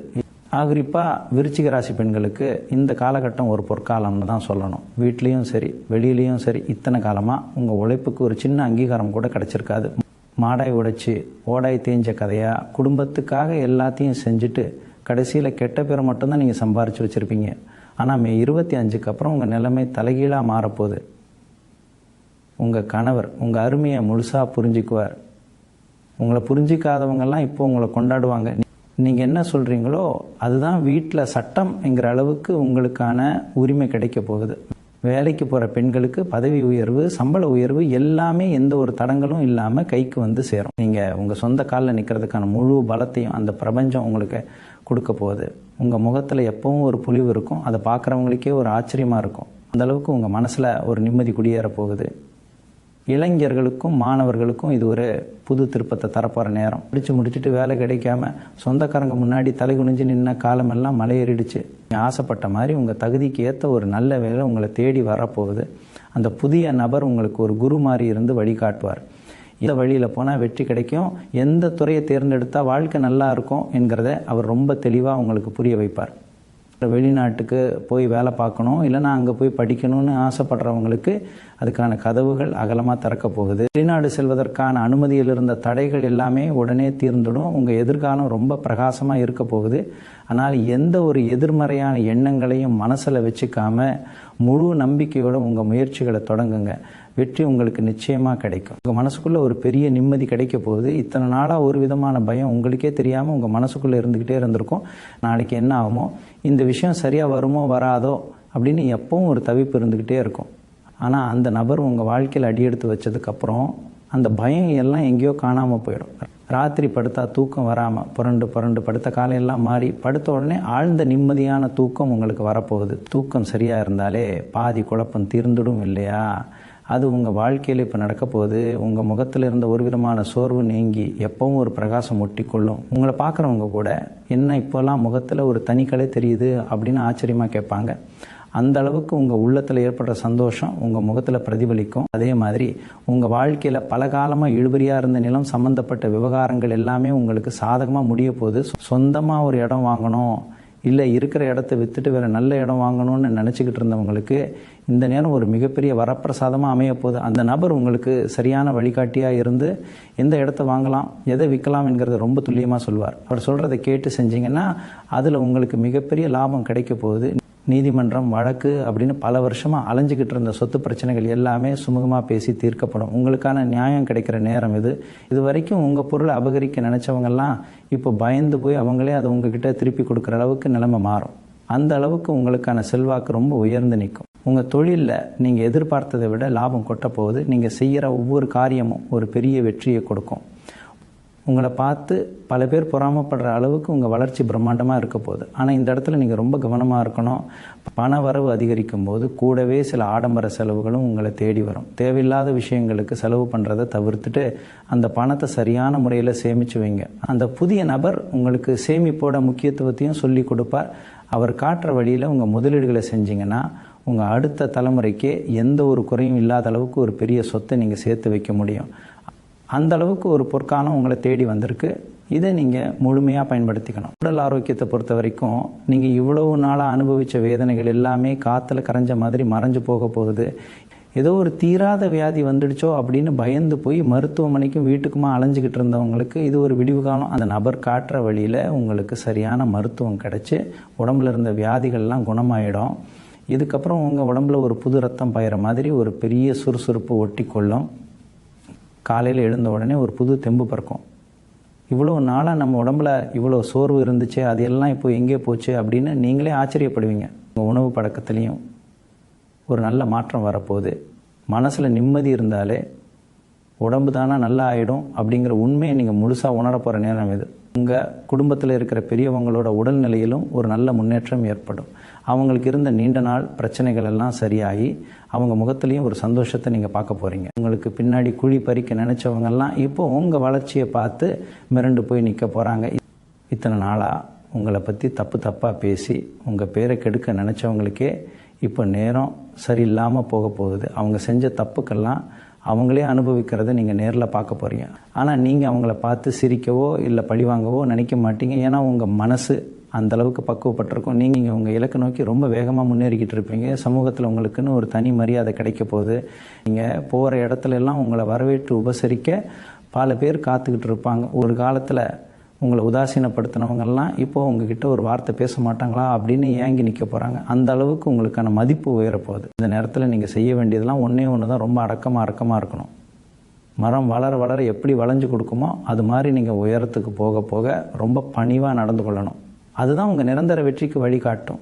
குறிப்பாக விருச்சிக ராசி பெண்களுக்கு இந்த காலகட்டம் ஒரு பொற்காலம்னு தான் சொல்லணும். வீட்லேயும் சரி வெளியிலையும் சரி இத்தனை காலமாக உங்கள் உழைப்புக்கு ஒரு சின்ன அங்கீகாரம் கூட கிடச்சிருக்காது. மாடாய் உடைச்சி ஓடாய் தேஞ்ச கதையாக குடும்பத்துக்காக எல்லாத்தையும் செஞ்சுட்டு கடைசியில் கெட்ட பேரை மட்டும்தான் நீங்கள் சம்பாரித்து வச்சுருப்பீங்க. ஆனால் மே 25க்கு அப்புறம் உங்கள் நிலைமை தலைகீழாக மாறப்போகுது. உங்கள் கணவர் உங்கள் அருமையை முழுசாக புரிஞ்சுக்குவார். உங்களை புரிஞ்சிக்காதவங்கெல்லாம் இப்போ உங்களை கொண்டாடுவாங்க. நீங்கள் என்ன சொல்கிறீங்களோ அதுதான் வீட்டில் சட்டம் என்கிற அளவுக்கு உங்களுக்கான உரிமை கிடைக்க போகுது. வேலைக்கு போகிற பெண்களுக்கு பதவி உயர்வு, சம்பள உயர்வு எல்லாமே எந்த ஒரு தடங்களும் இல்லாமல் கைக்கு சேரும். நீங்கள் உங்கள் சொந்த காலில் நிற்கிறதுக்கான முழு பலத்தையும் அந்த பிரபஞ்சம் உங்களுக்கு கொடுக்க போகுது. உங்கள் முகத்தில் எப்பவும் ஒரு பொலிவு இருக்கும். அதை பார்க்குறவங்களுக்கே ஒரு ஆச்சரியமாக இருக்கும். அந்தளவுக்கு உங்கள் மனசில் ஒரு நிம்மதி குடியேற போகுது. இளைஞர்களுக்கும் மாணவர்களுக்கும் இது ஒரு புது திருப்பத்தை தரப்போகிற நேரம். முடிச்சுட்டு வேலை கிடைக்காம சொந்தக்காரங்க முன்னாடி தலை குனிஞ்சு நின்ன காலமெல்லாம் மலையேறிடுச்சு. ஆசைப்பட்ட மாதிரி உங்கள் தகுதிக்கு ஏற்ற ஒரு நல்ல வேலை உங்களை தேடி வரப்போகுது. அந்த புதிய நபர் உங்களுக்கு ஒரு குரு மாதிரி இருந்து வழிகாட்டுவார். இந்த வழியில் போனால் வெற்றி கிடைக்கும். எந்த துறையை தேர்ந்தெடுத்தால் வாழ்க்கை நல்லா இருக்கும் என்கிறத அவர் ரொம்ப தெளிவாக உங்களுக்கு புரிய வைப்பார். வெளிநாட்டுக்கு போய் வேலை பார்க்கணும், இல்லைனா அங்கே போய் படிக்கணும்னு ஆசைப்படுறவங்களுக்கு அதுக்கான கதவுகள் அகலமாக திறக்க போகுது. வெளிநாடு செல்வதற்கான அனுமதியில் இருந்த தடைகள் எல்லாமே உடனே தீர்ந்துடும். உங்கள் எதிர்காலம் ரொம்ப பிரகாசமாக இருக்க போகுது. ஆனால் எந்த ஒரு எதிர்மறையான எண்ணங்களையும் மனசில் வச்சுக்காம முழு நம்பிக்கையோடு உங்கள் முயற்சிகளை தொடங்குங்க. வெற்றி உங்களுக்கு நிச்சயமாக கிடைக்கும். உங்கள் மனசுக்குள்ளே ஒரு பெரிய நிம்மதி கிடைக்க போகுது. இத்தனை நாளாக ஒரு விதமான பயம் உங்களுக்கே தெரியாமல் உங்கள் மனசுக்குள்ளே இருந்துக்கிட்டே இருந்திருக்கும். நாளைக்கு என்ன ஆகுமோ, இந்த விஷயம் சரியாக வருமோ வராதோ அப்படின்னு எப்பவும் ஒரு தவிப்பு இருந்துக்கிட்டே இருக்கும். ஆனால் அந்த நபர் உங்கள் வாழ்க்கையில் அடியெடுத்து வச்சதுக்கப்புறம் அந்த பயம் எல்லாம் எங்கேயோ காணாமல் போயிடும். ராத்திரி படுத்தா தூக்கம் வராமல் புரண்டு படுத்த காலையெல்லாம் மாறி படுத்த உடனே ஆழ்ந்த நிம்மதியான தூக்கம் உங்களுக்கு வரப்போகுது. தூக்கம் சரியாக இருந்தாலே பாதி குழப்பம் தீர்ந்துடும் இல்லையா? அது உங்கள் வாழ்க்கையில் இப்போ நடக்க போகுது. உங்கள் முகத்தில் இருந்த ஒரு விதமான சோர்வு நீங்கி எப்பவும் ஒரு பிரகாசம் ஒட்டிக்கொள்ளும். உங்களை பார்க்குறவங்க கூட என்ன இப்போல்லாம் முகத்தில் ஒரு தனிக்கலை தெரியுது அப்படின்னு ஆச்சரியமாக கேட்பாங்க. அந்த அளவுக்கு உங்கள் உள்ளத்தில் ஏற்படுற சந்தோஷம் உங்கள் முகத்தில் பிரதிபலிக்கும். அதே மாதிரி உங்கள் வாழ்க்கையில் பல காலமாக இழுபறியாக இருந்த நிலம் சம்மந்தப்பட்ட விவகாரங்கள் எல்லாமே உங்களுக்கு சாதகமாக முடிய போகுது. சொந்தமாக ஒரு இடம் வாங்கணும், இல்லை இருக்கிற இடத்த விற்றுட்டு வேறு நல்ல இடம் வாங்கணும்னு நினச்சிக்கிட்டு இருந்தவங்களுக்கு இந்த நேரம் ஒரு மிகப்பெரிய வரப்பிரசாதமாக அமைய போகுது. அந்த நபர் உங்களுக்கு சரியான வழிகாட்டியாக இருந்து எந்த இடத்த வாங்கலாம், எதை விற்கலாம் என்கிறத ரொம்ப துல்லியமாக சொல்வார். அவர் சொல்கிறத கேட்டு செஞ்சீங்கன்னா அதில் உங்களுக்கு மிகப்பெரிய லாபம் கிடைக்க போகுது. நீதிமன்றம், வழக்கு அப்படின்னு பல வருஷமாக அலைஞ்சிக்கிட்டு இருந்த சொத்து பிரச்சனைகள் எல்லாமே சுமூகமாக பேசி தீர்க்கப்படும். உங்களுக்கான நியாயம் கிடைக்கிற நேரம் இது வரைக்கும் உங்கள் பொருளை அபகரிக்க நினச்சவங்கெல்லாம் இப்போ பயந்து போய் அவங்களே அதை உங்ககிட்ட திருப்பி கொடுக்குற அளவுக்கு நிலைமை மாறும். அந்த அளவுக்கு உங்களுக்கான செல்வாக்கு ரொம்ப உயர்ந்து நிற்கும். உங்கள் தொழிலில் நீங்கள் எதிர்பார்த்ததை விட லாபம் கொட்ட போகுது. நீங்கள் செய்கிற ஒவ்வொரு காரியமும் ஒரு பெரிய வெற்றியை கொடுக்கும். உங்களை பார்த்து பல பேர் பொறாமப்படுற அளவுக்கு உங்கள் வளர்ச்சி பிரம்மாண்டமாக இருக்க போகுது. ஆனால் இந்த இடத்துல நீங்கள் ரொம்ப கவனமாக இருக்கணும். பண வரவு அதிகரிக்கும் போது கூடவே சில ஆடம்பர செலவுகளும் உங்களை தேடி வரும். தேவையில்லாத விஷயங்களுக்கு செலவு பண்ணுறதை தவிர்த்துட்டு அந்த பணத்தை சரியான முறையில் சேமித்து வைங்க. அந்த புதிய நபர் உங்களுக்கு சேமிப்போட முக்கியத்துவத்தையும் சொல்லி கொடுப்பார். அவர் காட்டுற வழியில் உங்கள் முதலீடுகளை செஞ்சீங்கன்னா உங்கள் அடுத்த தலைமுறைக்கு எந்த ஒரு குறையும் இல்லாத அளவுக்கு ஒரு பெரிய சொத்தை நீங்கள் சேர்த்து வைக்க முடியும். அந்த அளவுக்கு ஒரு பொற்காலம் உங்களை தேடி வந்திருக்கு. இதை நீங்கள் முழுமையாக பயன்படுத்திக்கணும். உடல் ஆரோக்கியத்தை பொறுத்த வரைக்கும் நீங்கள் இவ்வளவு நாளாக அனுபவித்த வேதனைகள் எல்லாமே காற்றுல கரைஞ்ச மாதிரி மறைஞ்சு போக போகுது. ஏதோ ஒரு தீராத வியாதி வந்துடுச்சோ அப்படின்னு பயந்து போய் மருத்துவமனைக்கும் வீட்டுக்குமா அலைஞ்சிக்கிட்டு இருந்தவங்களுக்கு இது ஒரு விடிவு காலம். அந்த நபர் காட்டுற வழியில் உங்களுக்கு சரியான மருத்துவம் கிடச்சி உடம்புல இருந்த வியாதிகள்லாம் குணமாயிடும். இதுக்கப்புறம் உங்கள் உடம்புல ஒரு புது ரத்தம் பாயிற மாதிரி ஒரு பெரிய சுறுசுறுப்பு ஒட்டி கொள்ளும். காலையில் எழுந்த உடனே ஒரு புது தெம்பு பிறக்கும். இவ்வளோ நாளாக நம்ம உடம்புல இவ்வளோ சோர்வு இருந்துச்சு, அது எல்லாம் இப்போ எங்கே போச்சு அப்படின்னு நீங்களே ஆச்சரியப்படுவீங்க. உங்கள் உணவு பழக்கத்துலேயும் ஒரு நல்ல மாற்றம் வரப்போகுது. மனசில் நிம்மதி இருந்தாலே உடம்பு தானே நல்லா ஆகிடும் அப்படிங்கிற உண்மையை நீங்கள் முழுசாக உணர போகிற நேரம் இது. உங்கள் குடும்பத்தில் இருக்கிற பெரியவங்களோட உடல்நிலையிலும் ஒரு நல்ல முன்னேற்றம் ஏற்படும். அவங்களுக்கு இருந்த நீண்ட நாள் பிரச்சனைகள் எல்லாம் சரியாகி அவங்க முகத்துலேயும் ஒரு சந்தோஷத்தை நீங்கள் பார்க்க போகிறீங்க. உங்களுக்கு பின்னாடி குழி பறிக்க நினச்சவங்கெல்லாம் இப்போ உங்கள் வளர்ச்சியை பார்த்து மிரண்டு போய் நிற்க போகிறாங்க. இத்தனை நாளாக உங்களை பற்றி தப்பாக பேசி உங்கள் பேரை கெடுக்க நினச்சவங்களுக்கே இப்போ நேரம் சரியில்லாமல் போக போகுது. அவங்க செஞ்ச தப்புக்கெல்லாம் அவங்களே அனுபவிக்கிறத நீங்கள் நேரில் பார்க்க போகிறீங்க. ஆனால் நீங்கள் அவங்கள பார்த்து சிரிக்கவோ இல்லை பழிவாங்கவோ நினைக்க மாட்டீங்க. ஏன்னா உங்கள் மனசு அந்தளவுக்கு பக்குவப்பட்டிருக்கும். நீங்கள் உங்கள் இலக்கை நோக்கி ரொம்ப வேகமாக முன்னேறிக்கிட்டு இருப்பீங்க. சமூகத்தில் உங்களுக்குன்னு ஒரு தனி மரியாதை கிடைக்க போகுது. நீங்கள் போகிற இடத்துல எல்லாம் உங்களை வரவேற்று உபசரிக்க பல பேர் காத்துக்கிட்டு இருப்பாங்க. ஒரு காலத்தில் உங்களை உதாசீனப்படுத்தினவங்கெல்லாம் இப்போது உங்ககிட்ட ஒரு வார்த்தை பேச மாட்டாங்களா அப்படின்னு ஏங்கி நிற்க போகிறாங்க. அந்த அளவுக்கு உங்களுக்கான மதிப்பு உயரப்போகுது. இந்த நேரத்தில் நீங்கள் செய்ய வேண்டியதெல்லாம் ஒன்றே ஒன்று தான், ரொம்ப அடக்கமாக இருக்கணும். மரம் வளர வளர எப்படி வளைஞ்சு கொடுக்குமோ அது மாதிரி நீங்கள் உயரத்துக்கு போக போக ரொம்ப பணிவாக நடந்து கொள்ளணும். அதுதான் உங்கள் நிரந்தர வெற்றிக்கு வழிகாட்டும்.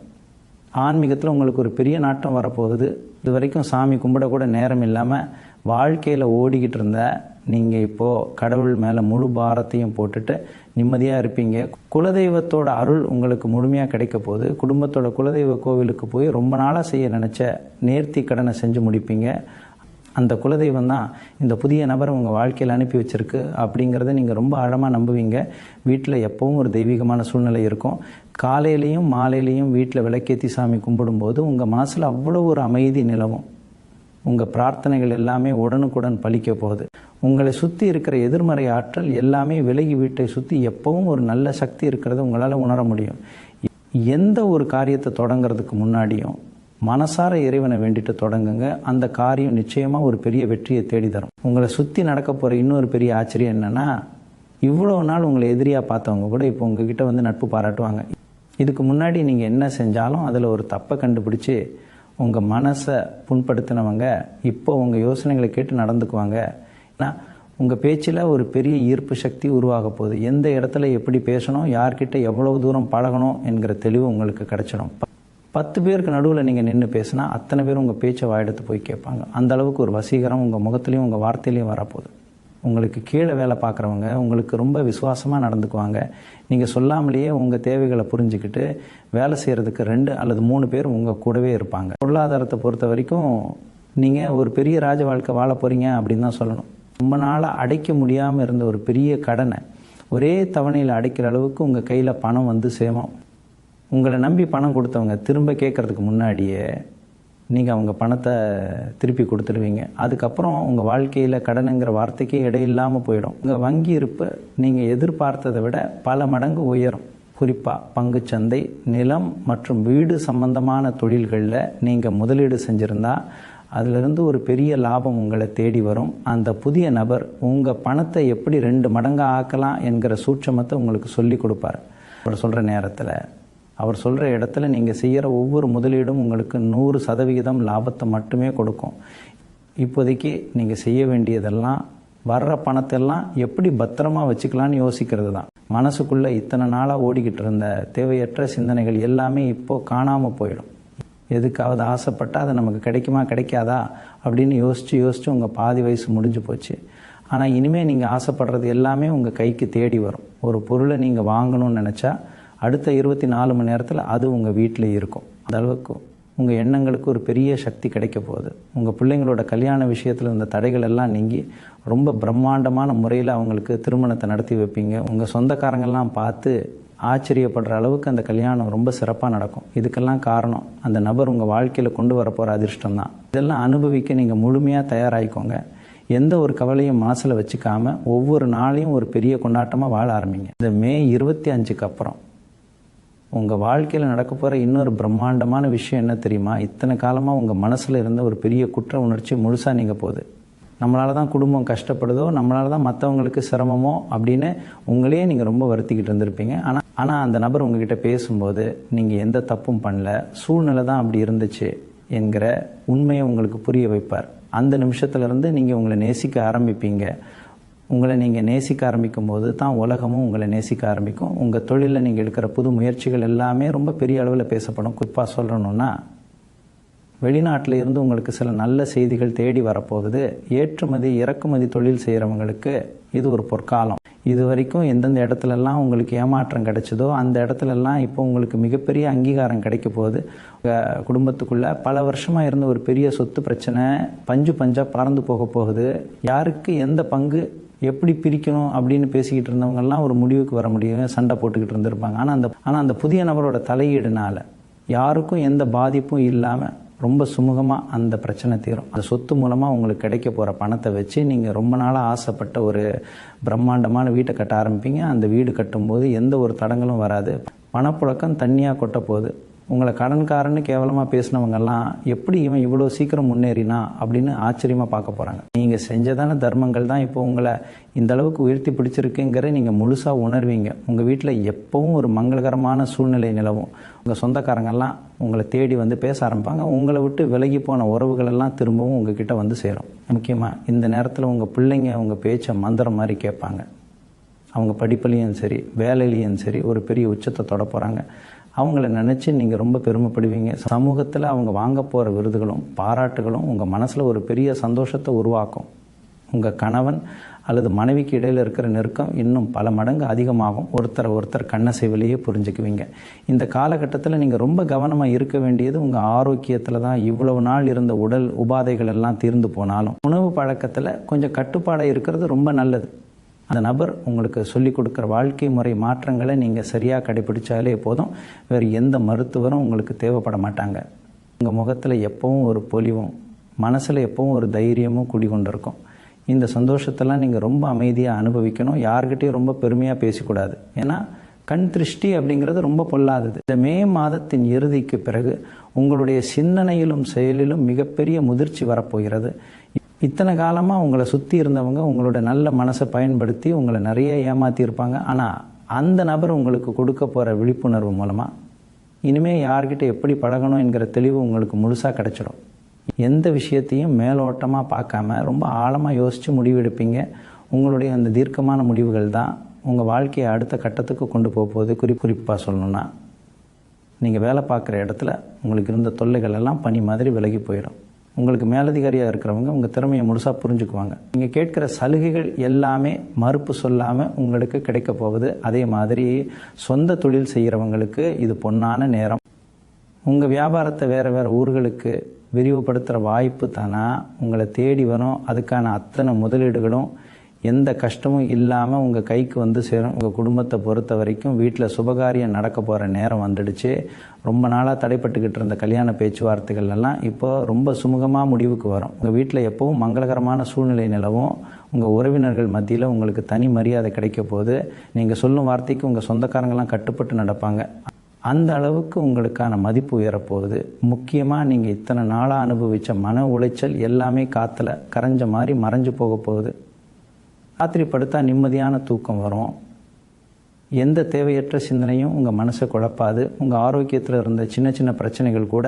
ஆன்மீகத்தில் உங்களுக்கு ஒரு பெரிய நாட்டம் வரப்போகுது. இது வரைக்கும் சாமி கும்பிட கூட நேரம் இல்லாமல் வாழ்க்கையில் ஓடிக்கிட்டு இருந்த நீங்கள் இப்போது கடவுள் மேலே முழு பாரத்தையும் போட்டுட்டு நிம்மதியாக இருப்பீங்க. குலதெய்வத்தோட அருள் உங்களுக்கு முழுமையாக கிடைக்க போகுது. குடும்பத்தோட குலதெய்வ கோவிலுக்கு போய் ரொம்ப நாளாக செய்ய நினச்ச நேர்த்தி கடனை செஞ்சு முடிப்பீங்க. அந்த குலதெய்வம் தான் இந்த புதிய நபரை உங்கள் வாழ்க்கையில் அனுப்பி வச்சிருக்கு அப்படிங்கிறத நீங்கள் ரொம்ப ஆழமாக நம்புவீங்க. வீட்டில் எப்பவும் ஒரு தெய்வீகமான சூழ்நிலை இருக்கும். காலையிலையும் மாலையிலையும் வீட்டில் விளக்கேற்றி சாமி கும்பிடும்போது உங்கள் மனசில் அவ்வளோ ஒரு அமைதி நிலவும். உங்கள் பிரார்த்தனைகள் எல்லாமே உடனுக்குடன் பலிக்க போகுது. உங்களை சுற்றி இருக்கிற எதிர்மறை ஆற்றல் எல்லாமே விலகி வீட்டை சுற்றி எப்பவும் ஒரு நல்ல சக்தி இருக்கிறத உங்களால் உணர முடியும். எந்த ஒரு காரியத்தை தொடங்கிறதுக்கு முன்னாடியும் மனசார இறைவனை வேண்டிட்டு தொடங்குங்க. அந்த காரியம் நிச்சயமாக ஒரு பெரிய வெற்றியை தேடி தரும். உங்களை சுற்றி நடக்க போகிற இன்னொரு பெரிய ஆச்சரியம் என்னென்னா, இவ்வளோ நாள் உங்களை எதிரியாக பார்த்தவங்க கூட இப்போ உங்ககிட்ட வந்து நட்பு பாராட்டுவாங்க. இதுக்கு முன்னாடி நீங்கள் என்ன செஞ்சாலும் அதில் ஒரு தப்பை கண்டுபிடிச்சி உங்கள் மனசை புண்படுத்தினவங்க இப்போ உங்கள் யோசனைகளை கேட்டு நடந்துக்குவாங்க. ஏன்னா உங்கள் பேச்சில் ஒரு பெரிய ஈர்ப்பு சக்தி உருவாக போகுது. எந்த இடத்துல எப்படி பேசணும், யார்கிட்ட எவ்வளவு தூரம் பழகணும் என்கிற தெளிவு உங்களுக்கு கிடைச்சிடும். 10 பேருக்கு நடுவில் நீங்கள் நின்று பேசினா அத்தனை பேர் உங்கள் பேச்சை வாயெடுத்து போய் கேட்பாங்க. அந்த அளவுக்கு ஒரு வசீகரம் உங்கள் முகத்துலேயும் உங்கள் வார்த்தையிலையும் வரப்போகுது. உங்களுக்கு கீழே வேலை பார்க்குறவங்க உங்களுக்கு ரொம்ப விசுவாசமாக நடந்துக்குவாங்க. நீங்கள் சொல்லாமலேயே உங்கள் தேவைகளை புரிஞ்சுக்கிட்டு வேலை செய்கிறதுக்கு 2 அல்லது 3 பேர் உங்கள் கூடவே இருப்பாங்க. பொருளாதாரத்தை பொறுத்த வரைக்கும் நீங்கள் ஒரு பெரிய ராஜ வாழ்க்கை வாழ போகிறீங்க அப்படின்னு தான் சொல்லணும். ரொம்ப நாளாக அடைக்க முடியாமல் இருந்த ஒரு பெரிய கடனை ஒரே தவணையில் அடைக்கிற அளவுக்கு உங்கள் கையில் பணம் வந்து சேரும். உங்களை நம்பி பணம் கொடுத்தவங்க திரும்ப கேட்குறதுக்கு முன்னாடியே நீங்கள் அவங்க பணத்தை திருப்பி கொடுத்துடுவீங்க. அதுக்கப்புறம் உங்கள் வாழ்க்கையில் கடனுங்கிற வார்த்தைக்கே இடையில்லாமல் போயிடும். உங்கள் வங்கி இருப்பு நீங்கள் எதிர்பார்த்ததை விட பல மடங்கு உயரும். குறிப்பாக பங்குச்சந்தை, நிலம் மற்றும் வீடு சம்பந்தமான தொழில்களில் நீங்கள் முதலீடு செஞ்சுருந்தா அதிலிருந்து ஒரு பெரிய லாபம் உங்களை தேடி வரும். அந்த புதிய நபர் உங்கள் பணத்தை எப்படி 2 மடங்கு ஆக்கலாம் என்கிற சூட்சமத்தை உங்களுக்கு சொல்லி கொடுப்பார். அவர் சொல்கிற நேரத்தில், அவர் சொல்கிற இடத்துல நீங்கள் செய்கிற ஒவ்வொரு முதலீடும் உங்களுக்கு 100% லாபத்தை மட்டுமே கொடுக்கும். இப்போதைக்கு நீங்கள் செய்ய வேண்டியதெல்லாம் வர்ற பணத்தெல்லாம் எப்படி பத்திரமா வச்சுக்கலான்னு யோசிக்கிறது தான். மனசுக்குள்ளே இத்தனை நாளாக ஓடிக்கிட்டு இருந்த தேவையற்ற சிந்தனைகள் எல்லாமே இப்போது காணாமல் போயிடும். எதுக்காவது ஆசைப்பட்டால் அது நமக்கு கிடைக்குமா கிடைக்காதா அப்படின்னு யோசித்து உங்கள் பாதி வயசு முடிஞ்சு போச்சு. ஆனால் இனிமேல் நீங்கள் ஆசைப்படுறது எல்லாமே உங்கள் கைக்கு தேடி வரும். ஒரு பொருளை நீங்கள் வாங்கணும்னு நினச்சா அடுத்த 24 மணி நேரத்தில் அது உங்கள் வீட்டில் இருக்கும். அந்த அளவுக்கு உங்கள் எண்ணங்களுக்கு ஒரு பெரிய சக்தி கிடைக்க போகுது. உங்கள் பிள்ளைங்களோட கல்யாண விஷயத்தில் இருந்த தடைகள் எல்லாம் நீங்கி ரொம்ப பிரம்மாண்டமான முறையில் அவங்களுக்கு திருமணத்தை நடத்தி வைப்பீங்க. உங்கள் சொந்தக்காரங்கள்லாம் பார்த்து ஆச்சரியப்படுற அளவுக்கு அந்த கல்யாணம் ரொம்ப சிறப்பாக நடக்கும். இதுக்கெல்லாம் காரணம் அந்த நபர் உங்கள் வாழ்க்கையில் கொண்டு வரப்போகிற அதிர்ஷ்டம் தான். இதெல்லாம் அனுபவிக்க நீங்கள் முழுமையாக தயாராகிக்கோங்க. எந்த ஒரு கவலையும் மனசில் வச்சுக்காமல் ஒவ்வொரு நாளையும் ஒரு பெரிய கொண்டாட்டமாக வாழ ஆரம்பிங்க. இந்த மே 25க்கு அப்புறம் உங்கள் வாழ்க்கையில் நடக்க போகிற இன்னொரு பிரம்மாண்டமான விஷயம் என்ன தெரியுமா? இத்தனை காலமாக உங்கள் மனசில் இருந்த ஒரு பெரிய குற்ற உணர்ச்சி முழுசாக நீங்க போகுது. நம்மளால தான் குடும்பம் கஷ்டப்படுதோ, நம்மளால தான் மற்றவங்களுக்கு சிரமமோ அப்படின்னு உங்களையே நீங்கள் ரொம்ப வருத்திக்கிட்டு இருந்திருப்பீங்க. ஆனால் அந்த நபர் உங்ககிட்ட பேசும்போது நீங்கள் எந்த தப்பும் பண்ணல, சூழ்நிலை தான் அப்படி இருந்துச்சு என்கிற உண்மையை உங்களுக்கு புரிய வைப்பார். அந்த நிமிஷத்துலேருந்து நீங்கள் உங்களை நேசிக்க ஆரம்பிப்பீங்க. உங்களை நீங்கள் நேசிக்க ஆரம்பிக்கும் போது தான் உலகமும் உங்களை நேசிக்க ஆரம்பிக்கும். உங்கள் தொழிலில் நீங்கள் எடுக்கிற புது முயற்சிகள் எல்லாமே ரொம்ப பெரிய அளவில் பேசப்படும். குறிப்பாக சொல்லணும்னா, வெளிநாட்டில் இருந்து உங்களுக்கு சில நல்ல செய்திகள் தேடி வரப்போகுது. ஏற்றுமதி இறக்குமதி தொழில் செய்கிறவங்களுக்கு இது ஒரு பொற்காலம். இது வரைக்கும் எந்தெந்த இடத்துலலாம் உங்களுக்கு ஏமாற்றம் கிடைச்சதோ அந்த இடத்துலலாம் இப்போ உங்களுக்கு மிகப்பெரிய அங்கீகாரம் கிடைக்க போகுது. உங்கள் குடும்பத்துக்குள்ளே பல வருஷமாக இருந்த ஒரு பெரிய சொத்து பிரச்சனை பஞ்சாக பறந்து போக போகுது. யாருக்கு எந்த பங்கு எப்படி பிரிக்கணும் அப்படின்னு பேசிக்கிட்டு இருந்தவங்கெல்லாம் ஒரு முடிவுக்கு வர முடியும். சண்டை போட்டுக்கிட்டு இருந்திருப்பாங்க. ஆனால் அந்த புதிய நபரோட தலையீடுனால யாருக்கும் எந்த பாதிப்பும் இல்லாமல் ரொம்ப சுமூகமாக அந்த பிரச்சனை தீரும். அந்த சொத்து மூலமாக உங்களுக்கு கிடைக்க போகிற பணத்தை வச்சு நீங்கள் ரொம்ப நாளாக ஆசைப்பட்ட ஒரு பிரம்மாண்டமான வீட்டை கட்ட ஆரம்பிப்பீங்க. அந்த வீடு கட்டும்போது எந்த ஒரு தடங்களும் வராது. பணப்புழக்கம் தண்ணியாக கொட்ட போகுது. உங்களை கடன்காரன்னு கேவலமாக பேசினவங்கெல்லாம் எப்படி இவன் இவ்வளோ சீக்கிரம் முன்னேறினா அப்படின்னு ஆச்சரியமாக பார்க்க போகிறாங்க. நீங்கள் செஞ்சதான தர்மங்கள் தான் இப்போ உங்களை இந்த அளவுக்கு உயர்த்தி பிடிச்சிருக்குங்கிற நீங்கள் முழுசாக உணர்வீங்க. உங்கள் வீட்டில் எப்பவும் ஒரு மங்களகரமான சூழ்நிலை நிலவும். உங்கள் சொந்தக்காரங்கெல்லாம் உங்களை தேடி வந்து பேச ஆரம்பிப்பாங்க. உங்களை விட்டு விலகி போன உறவுகளெல்லாம் திரும்பவும் உங்ககிட்ட வந்து சேரும். முக்கியமாக இந்த நேரத்தில் உங்கள் பிள்ளைங்க உங்கள் பேச்சை மந்திரம் மாதிரி கேட்பாங்க. அவங்க படிப்புலேயும் சரி வேலையிலையும் சரி ஒரு பெரிய உச்சத்தை தொட போகிறாங்க. அவங்கள நினச்சி நீங்கள் ரொம்ப பெருமைப்படுவீங்க. சமூகத்தில் அவங்க வாங்க போகிற விருதுகளும் பாராட்டுகளும் உங்கள் மனசில் ஒரு பெரிய சந்தோஷத்தை உருவாக்கும். உங்கள் கணவன் அல்லது மனைவிக்கு இடையில் இருக்கிற நெருக்கம் இன்னும் பல மடங்கு அதிகமாகும். ஒருத்தர் கண்ணசைவிலேயே புரிஞ்சுக்குவீங்க. இந்த காலகட்டத்தில் நீங்கள் ரொம்ப கவனமாக இருக்க வேண்டியது உங்கள் ஆரோக்கியத்தில் தான். இவ்வளவு நாள் இருந்த உடல் உபாதைகள் எல்லாம் தீர்ந்து போனாலும் உணவு பழக்கத்தில் கொஞ்சம் கட்டுப்பாடாக இருக்கிறது ரொம்ப நல்லது. அந்த நபர் உங்களுக்கு சொல்லிக் கொடுக்குற வாழ்க்கை முறை மாற்றங்களை நீங்கள் சரியாக கடைபிடிச்சாலே போதும். வேறு எந்த மருத்துவரும் உங்களுக்கு தேவைப்பட மாட்டாங்க. உங்கள் முகத்தில் எப்பவும் ஒரு பொலிவும் மனசில் எப்பவும் ஒரு தைரியமும் குடிகொண்டிருக்கும். இந்த சந்தோஷத்தெல்லாம் நீங்கள் ரொம்ப அமைதியாக அனுபவிக்கணும். யார்கிட்டையும் ரொம்ப பெருமையாக பேசக்கூடாது. ஏன்னா கண் திருஷ்டி அப்படிங்கிறது ரொம்ப பொல்லாதது. இந்த மே மாதத்தின் இறுதிக்கு பிறகு உங்களுடைய சிந்தனையிலும் செயலிலும் மிகப்பெரிய முதிர்ச்சி வரப்போகிறது. இத்தனை காலமாக உங்களை சுற்றி இருந்தவங்க உங்களோட நல்ல மனசை பயன்படுத்தி உங்களை நிறைய ஏமாற்றியிருப்பாங்க. ஆனால் அந்த நபர் உங்களுக்கு கொடுக்க போகிற விழிப்புணர்வு மூலமாக இனிமேல் யார்கிட்ட எப்படி பழகணும் என்கிற தெளிவு உங்களுக்கு முழுசாக கிடச்சிடும். எந்த விஷயத்தையும் மேலோட்டமாக பார்க்காம ரொம்ப ஆழமாக யோசித்து முடிவெடுப்பீங்க. உங்களுடைய அந்த தீர்க்கமான முடிவுகள் தான் உங்கள் வாழ்க்கையை அடுத்த கட்டத்துக்கு கொண்டு போகுது. குறிப்பாக சொல்லணுன்னா, நீங்கள் வேலை பார்க்குற இடத்துல உங்களுக்கு இருந்த தொல்லைகள் எல்லாம் பனி மாதிரி விலகி போயிடும். உங்களுக்கு மேலதிகாரியாக இருக்கிறவங்க உங்கள் திறமையை முழுசாக புரிஞ்சுக்குவாங்க. நீங்கள் கேட்குற சலுகைகள் எல்லாமே மறுப்பு சொல்லாமல் உங்களுக்கு கிடைக்க போகுது. அதே மாதிரி சொந்த தொழில் செய்கிறவங்களுக்கு இது பொன்னான நேரம். உங்கள் வியாபாரத்தை வேறு ஊர்களுக்கு விரிவுபடுத்துகிற வாய்ப்பு தானா உங்களை தேடி வரும். அதுக்கான அத்தனை முதலீடுகளும் எந்த கஷ்டமும் இல்லாமல் உங்கள் கைக்கு வந்து சேரும். உங்கள் குடும்பத்தை பொறுத்த வரைக்கும் வீட்டில் சுபகாரியம் நடக்க போகிற நேரம் வந்துடுச்சு. ரொம்ப நாளாக தடைப்பட்டுக்கிட்டு இருந்த கல்யாண பேச்சுவார்த்தைகள் எல்லாம் இப்போ ரொம்ப சுமூகமாக முடிவுக்கு வரும். உங்கள் வீட்டில் எப்பவும் மங்களகரமான சூழ்நிலை நிலவும். உங்கள் உறவினர்கள் மத்தியில் உங்களுக்கு தனி மரியாதை கிடைக்க போகுது. நீங்கள் சொல்லும் வார்த்தைக்கு உங்கள் சொந்தக்காரங்களாம் கட்டுப்பட்டு நடப்பாங்க. அந்த அளவுக்கு உங்களுக்கான மதிப்பு உயரப்போகுது. முக்கியமாக நீங்கள் இத்தனை நாளாக அனுபவித்த மன உளைச்சல் எல்லாமே காற்றுல கரைஞ்ச மாதிரி மறைஞ்சு போக போகுது. ராத்திரி படுத்தா நிம்மதியான தூக்கம் வரும். எந்த தேவையற்ற சிந்தனையும் உங்கள் மனசை குழப்பாது. உங்கள் ஆரோக்கியத்தில் இருந்த சின்ன சின்ன பிரச்சனைகள் கூட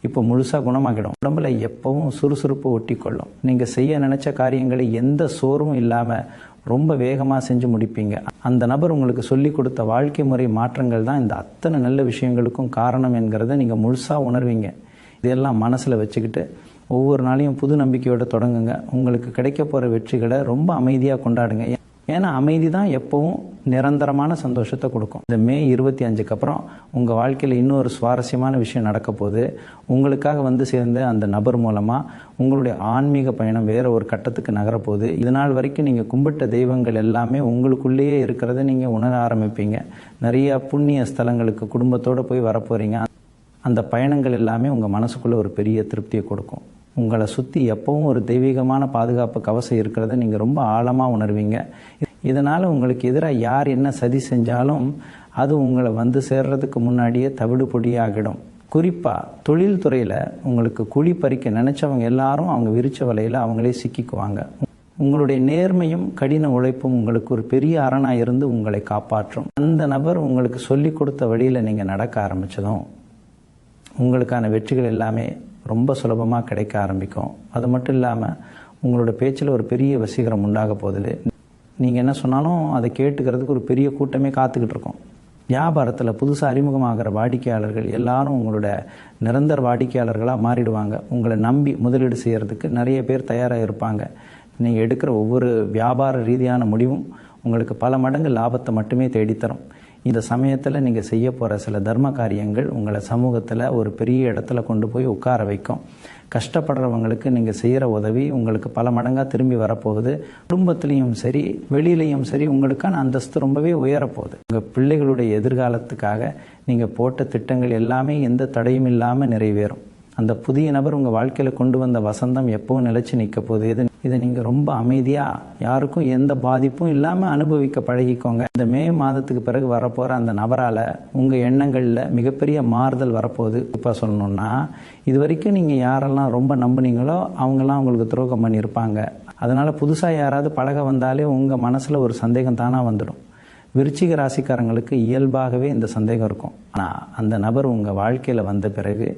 இப்போ முழுசாக குணமாகிடும். உடம்புல எப்பவும் சுறுசுறுப்பு ஒட்டிக்கொள்ளும். நீங்கள் செய்ய நினச்ச காரியங்களை எந்த சோர்வும் இல்லாமல் ரொம்ப வேகமாக செஞ்சு முடிப்பீங்க. அந்த நபர் உங்களுக்கு சொல்லி கொடுத்த வாழ்க்கை முறை மாற்றங்கள் தான் இந்த அத்தனை நல்ல விஷயங்களுக்கும் காரணம் என்கிறத நீங்கள் முழுசாக உணர்வீங்க. இதெல்லாம் மனசில் வச்சுக்கிட்டு ஒவ்வொரு நாளையும் புது நம்பிக்கையோடு தொடங்குங்க. உங்களுக்கு கிடைக்க போகிற வெற்றிகளை ரொம்ப அமைதியாக கொண்டாடுங்க. ஏன்னா அமைதி தான் எப்பவும் நிரந்தரமான சந்தோஷத்தை கொடுக்கும். இந்த மே 25க்கு அப்புறம் உங்கள் வாழ்க்கையில் இன்னொரு சுவாரஸ்யமான விஷயம் நடக்க போகுது. உங்களுக்காக வந்து சேர்ந்த அந்த நபர் மூலமாக உங்களுடைய ஆன்மீக பயணம் வேறு ஒரு கட்டத்துக்கு நகரப்போகுது. இதனால் வரைக்கும் நீங்கள் கும்பிட்ட தெய்வங்கள் எல்லாமே உங்களுக்குள்ளேயே இருக்கிறத நீங்கள் உணர ஆரம்பிப்பீங்க. நிறையா புண்ணிய ஸ்தலங்களுக்கு குடும்பத்தோடு போய் வரப்போகிறீங்க. அந்த பயணங்கள் எல்லாமே உங்கள் மனசுக்குள்ளே ஒரு பெரிய திருப்தியை கொடுக்கும். உங்களை சுற்றி எப்பவும் ஒரு தெய்வீகமான பாதுகாப்பு கவசம் இருக்கிறத நீங்கள் ரொம்ப ஆழமாக உணர்வீங்க. இதனால் உங்களுக்கு எதிராக யார் என்ன சதி செஞ்சாலும் அது உங்களை வந்து சேர்றதுக்கு முன்னாடியே தவிடு பொடியாகிடும். குறிப்பாக தொழில் துறையில் உங்களுக்கு குழி பறிக்க நினச்சவங்க எல்லாரும் அவங்க விரிச்ச வலையில் அவங்களே சிக்கிக்குவாங்க. உங்களுடைய நேர்மையும் கடின உழைப்பும் உங்களுக்கு ஒரு பெரிய அரணாக இருந்து உங்களை காப்பாற்றும். அந்த நபர் உங்களுக்கு சொல்லி கொடுத்த வழியில் நீங்கள் நடக்க ஆரம்பித்ததும் உங்களுக்கான வெற்றிகள் எல்லாமே ரொம்ப சுலபமாக கிடைக்க ஆரம்பிக்கும். அது மட்டும் இல்லாமல் உங்களோட பேச்சில் ஒரு பெரிய வசீகரம் உண்டாக போகுது. நீங்கள் என்ன சொன்னாலும் அதை கேட்டுக்கிறதுக்கு ஒரு பெரிய கூட்டமே காத்துக்கிட்டு இருக்கோம். வியாபாரத்தில் புதுசாக அறிமுகமாகிற வாடிக்கையாளர்கள் எல்லாரும் உங்களோட நிரந்தர வாடிக்கையாளர்களாக மாறிடுவாங்க. உங்களை நம்பி முதலீடு செய்கிறதுக்கு நிறைய பேர் தயாராக இருப்பாங்க. நீங்கள் எடுக்கிற ஒவ்வொரு வியாபார ரீதியான முடிவும் உங்களுக்கு பல மடங்கு லாபத்தை மட்டுமே தேடித்தரும். இந்த சமயத்தில் நீங்கள் செய்ய போகிற சில தர்ம காரியங்கள் உங்களை சமூகத்தில் ஒரு பெரிய இடத்துல கொண்டு போய் உட்கார வைக்கும். கஷ்டப்படுறவங்களுக்கு நீங்கள் செய்கிற உதவி உங்களுக்கு பல மடங்காக திரும்பி வரப்போகுது. குடும்பத்துலேயும் சரி வெளியிலையும் சரி உங்களுக்கான அந்தஸ்து ரொம்பவே உயரப்போகுது. உங்கள் பிள்ளைகளுடைய எதிர்காலத்துக்காக நீங்கள் போட்ட திட்டங்கள் எல்லாமே எந்த தடையும் இல்லாமல் நிறைவேறும். அந்த புதிய நபர் உங்கள் வாழ்க்கையில் கொண்டு வந்த வசந்தம் எப்பவும் நிலைச்சி நிற்க போகுது. இதை நீங்கள் ரொம்ப அமைதியாக யாருக்கும் எந்த பாதிப்பும் இல்லாமல் அனுபவிக்க பழகிக்கோங்க. இந்த மே மாதத்துக்கு பிறகு வரப்போகிற அந்த நபரால் உங்கள் எண்ணங்களில் மிகப்பெரிய மாறுதல் வரப்போகுது. இப்போ சொல்லணுன்னா இது வரைக்கும் நீங்கள் யாரெல்லாம் ரொம்ப நம்புனீங்களோ அவங்கெல்லாம் உங்களுக்கு துரோகம் பண்ணியிருப்பாங்க. அதனால் புதுசாக யாராவது பழக வந்தாலே உங்கள் மனசில் ஒரு சந்தேகம் தானாக வந்துடும். விருச்சிக ராசிக்காரங்களுக்கு இயல்பாகவே இந்த சந்தேகம் இருக்கும். ஆனால் அந்த நபர் உங்கள் வாழ்க்கையில் வந்த பிறகு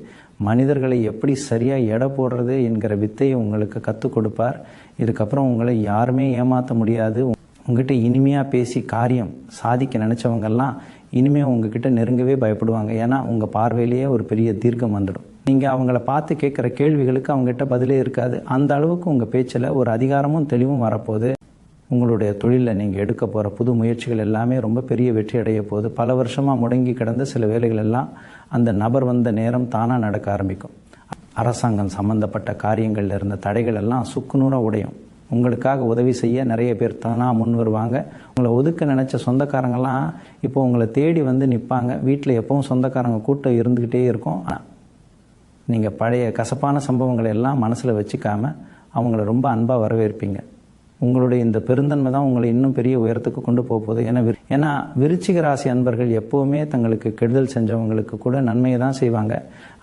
மனிதர்களை எப்படி சரியாக எடை போடுறது என்கிற வித்தையை உங்களுக்கு கற்றுக் கொடுப்பார். இதுக்கப்புறம் உங்களை யாருமே ஏமாற்ற முடியாது. உங்ககிட்ட இனிமையாக பேசி காரியம் சாதிக்க நினச்சவங்கெல்லாம் இனிமேல் உங்ககிட்ட நெருங்கவே பயப்படுவாங்க. ஏன்னா உங்கள் பார்வையிலேயே ஒரு பெரிய தீர்க்கம் வந்துடும். நீங்கள் அவங்கள பார்த்து கேட்குற கேள்விகளுக்கு அவங்ககிட்ட பதிலே இருக்காது. அந்த அளவுக்கு உங்கள் பேச்சில் ஒரு அதிகாரமும் தெளிவும் வரப்போகுது. உங்களுடைய தொழிலில் நீங்கள் எடுக்க போகிற புது முயற்சிகள் எல்லாமே ரொம்ப பெரிய வெற்றி அடைய போகுது. பல வருஷமாக முடங்கி கிடந்த சில வேலைகள் எல்லாம் அந்த நபர் வந்த நேரம் தானாக நடக்க ஆரம்பிக்கும். அரசாங்கம் சம்பந்தப்பட்ட காரியங்களில் இருந்த தடைகள் எல்லாம் சுக்குநூறாக உடையும். உங்களுக்காக உதவி செய்ய நிறைய பேர் தானாக முன் வருவாங்க. உங்களை ஒதுக்க நினச்ச சொந்தக்காரங்கெல்லாம் இப்போ உங்களை தேடி வந்து நிற்பாங்க. வீட்டில் எப்பவும் சொந்தக்காரங்க கூட்டம் இருந்துக்கிட்டே இருக்கும். ஆனால் நீங்கள் பழைய கசப்பான சம்பவங்களை எல்லாம் மனசில் வச்சுக்காமல் அவங்கள ரொம்ப அன்பாக வரவேற்பீங்க. உங்களுடைய இந்த பெருந்தன்மை தான் உங்களை இன்னும் பெரிய உயரத்துக்கு கொண்டு போக போகுது. ஏன்னா விருச்சிக ராசி அன்பர்கள் எப்போவுமே தங்களுக்கு கெடுதல் செஞ்சவங்களுக்கு கூட நன்மையை தான் செய்வாங்க.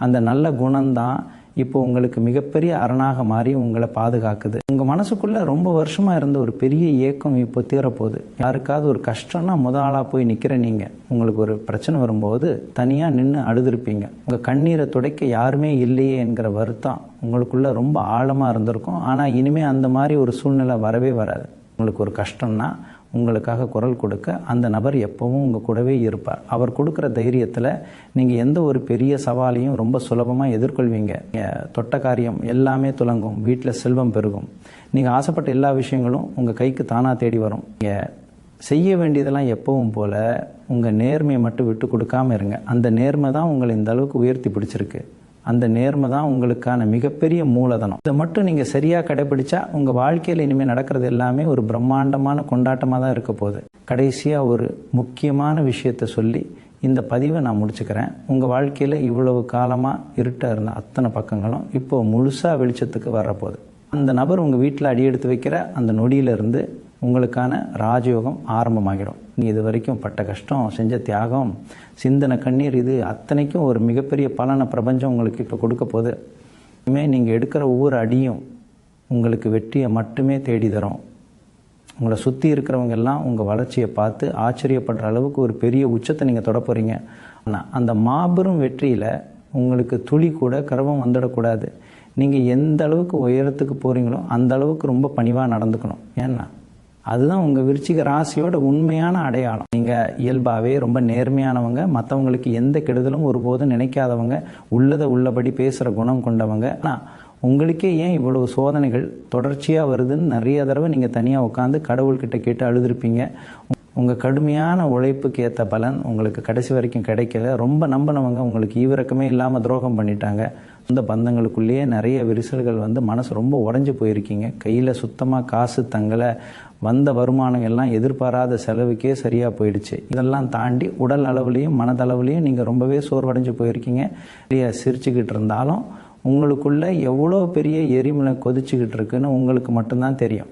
அந்த நல்ல குணம்தான் இப்போ உங்களுக்கு மிகப்பெரிய அரணாக மாறி உங்களை பாதுகாக்குது. உங்கள் மனசுக்குள்ளே ரொம்ப வருஷமாக இருந்த ஒரு பெரிய ஏக்கம் இப்போ தீரப்போகுது. யாருக்காவது ஒரு கஷ்டம்னா ஆளாக போய் நிற்கிற நீங்கள் உங்களுக்கு ஒரு பிரச்சனை வரும்போது தனியாக நின்று அழுதுருப்பீங்க. உங்கள் கண்ணீரை துடைக்க யாருமே இல்லையே என்கிற வருத்தம் உங்களுக்குள்ளே ரொம்ப ஆழமாக இருந்திருக்கும். ஆனால் இனிமேல் அந்த மாதிரி ஒரு சூழ்நிலை வரவே வராது. உங்களுக்கு ஒரு கஷ்டம்னா உங்களுக்காக குரல் கொடுக்க அந்த நபர் எப்பவும் உங்கள் கூடவே இருப்பார். அவர் கொடுக்குற தைரியத்தில் நீங்கள் எந்த ஒரு பெரிய சவாலையும் ரொம்ப சுலபமாக எதிர்கொள்வீங்க. தொட்ட காரியம் எல்லாமே துலங்கும். வீட்டில் செல்வம் பெருகும். நீங்கள் ஆசைப்பட்ட எல்லா விஷயங்களும் உங்கள் கைக்கு தானாக தேடி வரும். நீங்கள் செய்ய வேண்டியதெல்லாம் எப்பவும் போல் உங்கள் நேர்மையை மட்டும் விட்டு கொடுக்காமல் இருங்க. அந்த நேர்மை தான் உங்களை இந்த அளவுக்கு உயர்த்தி பிடிச்சிருக்கு. அந்த நேர்மை தான் உங்களுக்கான மிகப்பெரிய மூலதனம். இதை மட்டும் நீங்கள் சரியாக கடைபிடிச்சா உங்கள் வாழ்க்கையில் இனிமேல் நடக்கிறது எல்லாமே ஒரு பிரம்மாண்டமான கொண்டாட்டமாக தான் இருக்க போகுது. கடைசியாக ஒரு முக்கியமான விஷயத்தை சொல்லி இந்த பதிவை நான் முடிச்சுக்கிறேன். உங்கள் வாழ்க்கையில் இவ்வளவு காலமாக இருட்டாக இருந்த அத்தனை பக்கங்களும் இப்போ முழுசாக வெளிச்சத்துக்கு வரப்போகுது. அந்த நபர் உங்கள் வீட்டில் அடியெடுத்து வைக்கிற அந்த நொடியிலிருந்து உங்களுக்கான ராஜயோகம் ஆரம்பமாகிடும். நீங்கள் இது வரைக்கும் பட்ட கஷ்டம், செஞ்ச தியாகம், சிந்தனை கண்ணீர், இது அத்தனைக்கும் ஒரு மிகப்பெரிய பலனை பிரபஞ்சம் உங்களுக்கு இப்போ கொடுக்க போகுது. இனிமேல் நீங்கள் எடுக்கிற ஒவ்வொரு அடியும் உங்களுக்கு வெற்றியை மட்டுமே தேடி தரும். உங்களை சுற்றி இருக்கிறவங்க எல்லாம் உங்கள் வளர்ச்சியை பார்த்து ஆச்சரியப்படுற அளவுக்கு ஒரு பெரிய உச்சத்தை நீங்கள் தொட போகிறீங்க. ஆனால் அந்த மாபெரும் வெற்றியில் உங்களுக்கு துளி கூட கர்வம் வந்துடக்கூடாது. நீங்கள் எந்த அளவுக்கு உயரத்துக்கு போகிறீங்களோ அந்த அளவுக்கு ரொம்ப பணிவாக நடந்துக்கணும். ஏன்னா அதுதான் உங்கள் விருச்சிக ராசியோட உண்மையான அடையாளம். நீங்கள் இயல்பாகவே ரொம்ப நேர்மையானவங்க, மற்றவங்களுக்கு எந்த கெடுதலும் ஒருபோதும் நினைக்காதவங்க, உள்ளதை உள்ளபடி பேசுகிற குணம் கொண்டவங்க. ஆனால் உங்களுக்கே ஏன் இவ்வளவு சோதனைகள் தொடர்ச்சியாக வருதுன்னு நிறைய தடவை நீங்கள் தனியாக உட்காந்து கடவுள்கிட்ட கேட்டு அழுதுருப்பீங்க. உங்கள் கடுமையான உழைப்புக்கு ஏற்ற பலன் உங்களுக்கு கடைசி வரைக்கும் கிடைக்கல. ரொம்ப நம்பினவங்க உங்களுக்கு ஈவிரக்கமே இல்லாமல் துரோகம் பண்ணிட்டாங்க. இந்த பந்தங்களுக்குள்ளேயே நிறைய விரிசல்கள் வந்து மனசு ரொம்ப உடஞ்சி போயிருக்கீங்க. கையில் சுத்தமாக காசு தங்கலை, வந்த வருமானம் எல்லாம் எதிர்பாராத செலவுக்கே சரியாக போயிடுச்சு. இதெல்லாம் தாண்டி உடல் அளவுலேயும் மனதளவுலேயும் நீங்கள் ரொம்பவே சோர்வடைஞ்சு போயிருக்கீங்க. நிறைய சிரிச்சுக்கிட்டு இருந்தாலும் உங்களுக்குள்ள எவ்வளோ பெரிய எரிமலை கொதிச்சுக்கிட்டு இருக்குன்னு உங்களுக்கு மட்டும்தான் தெரியும்.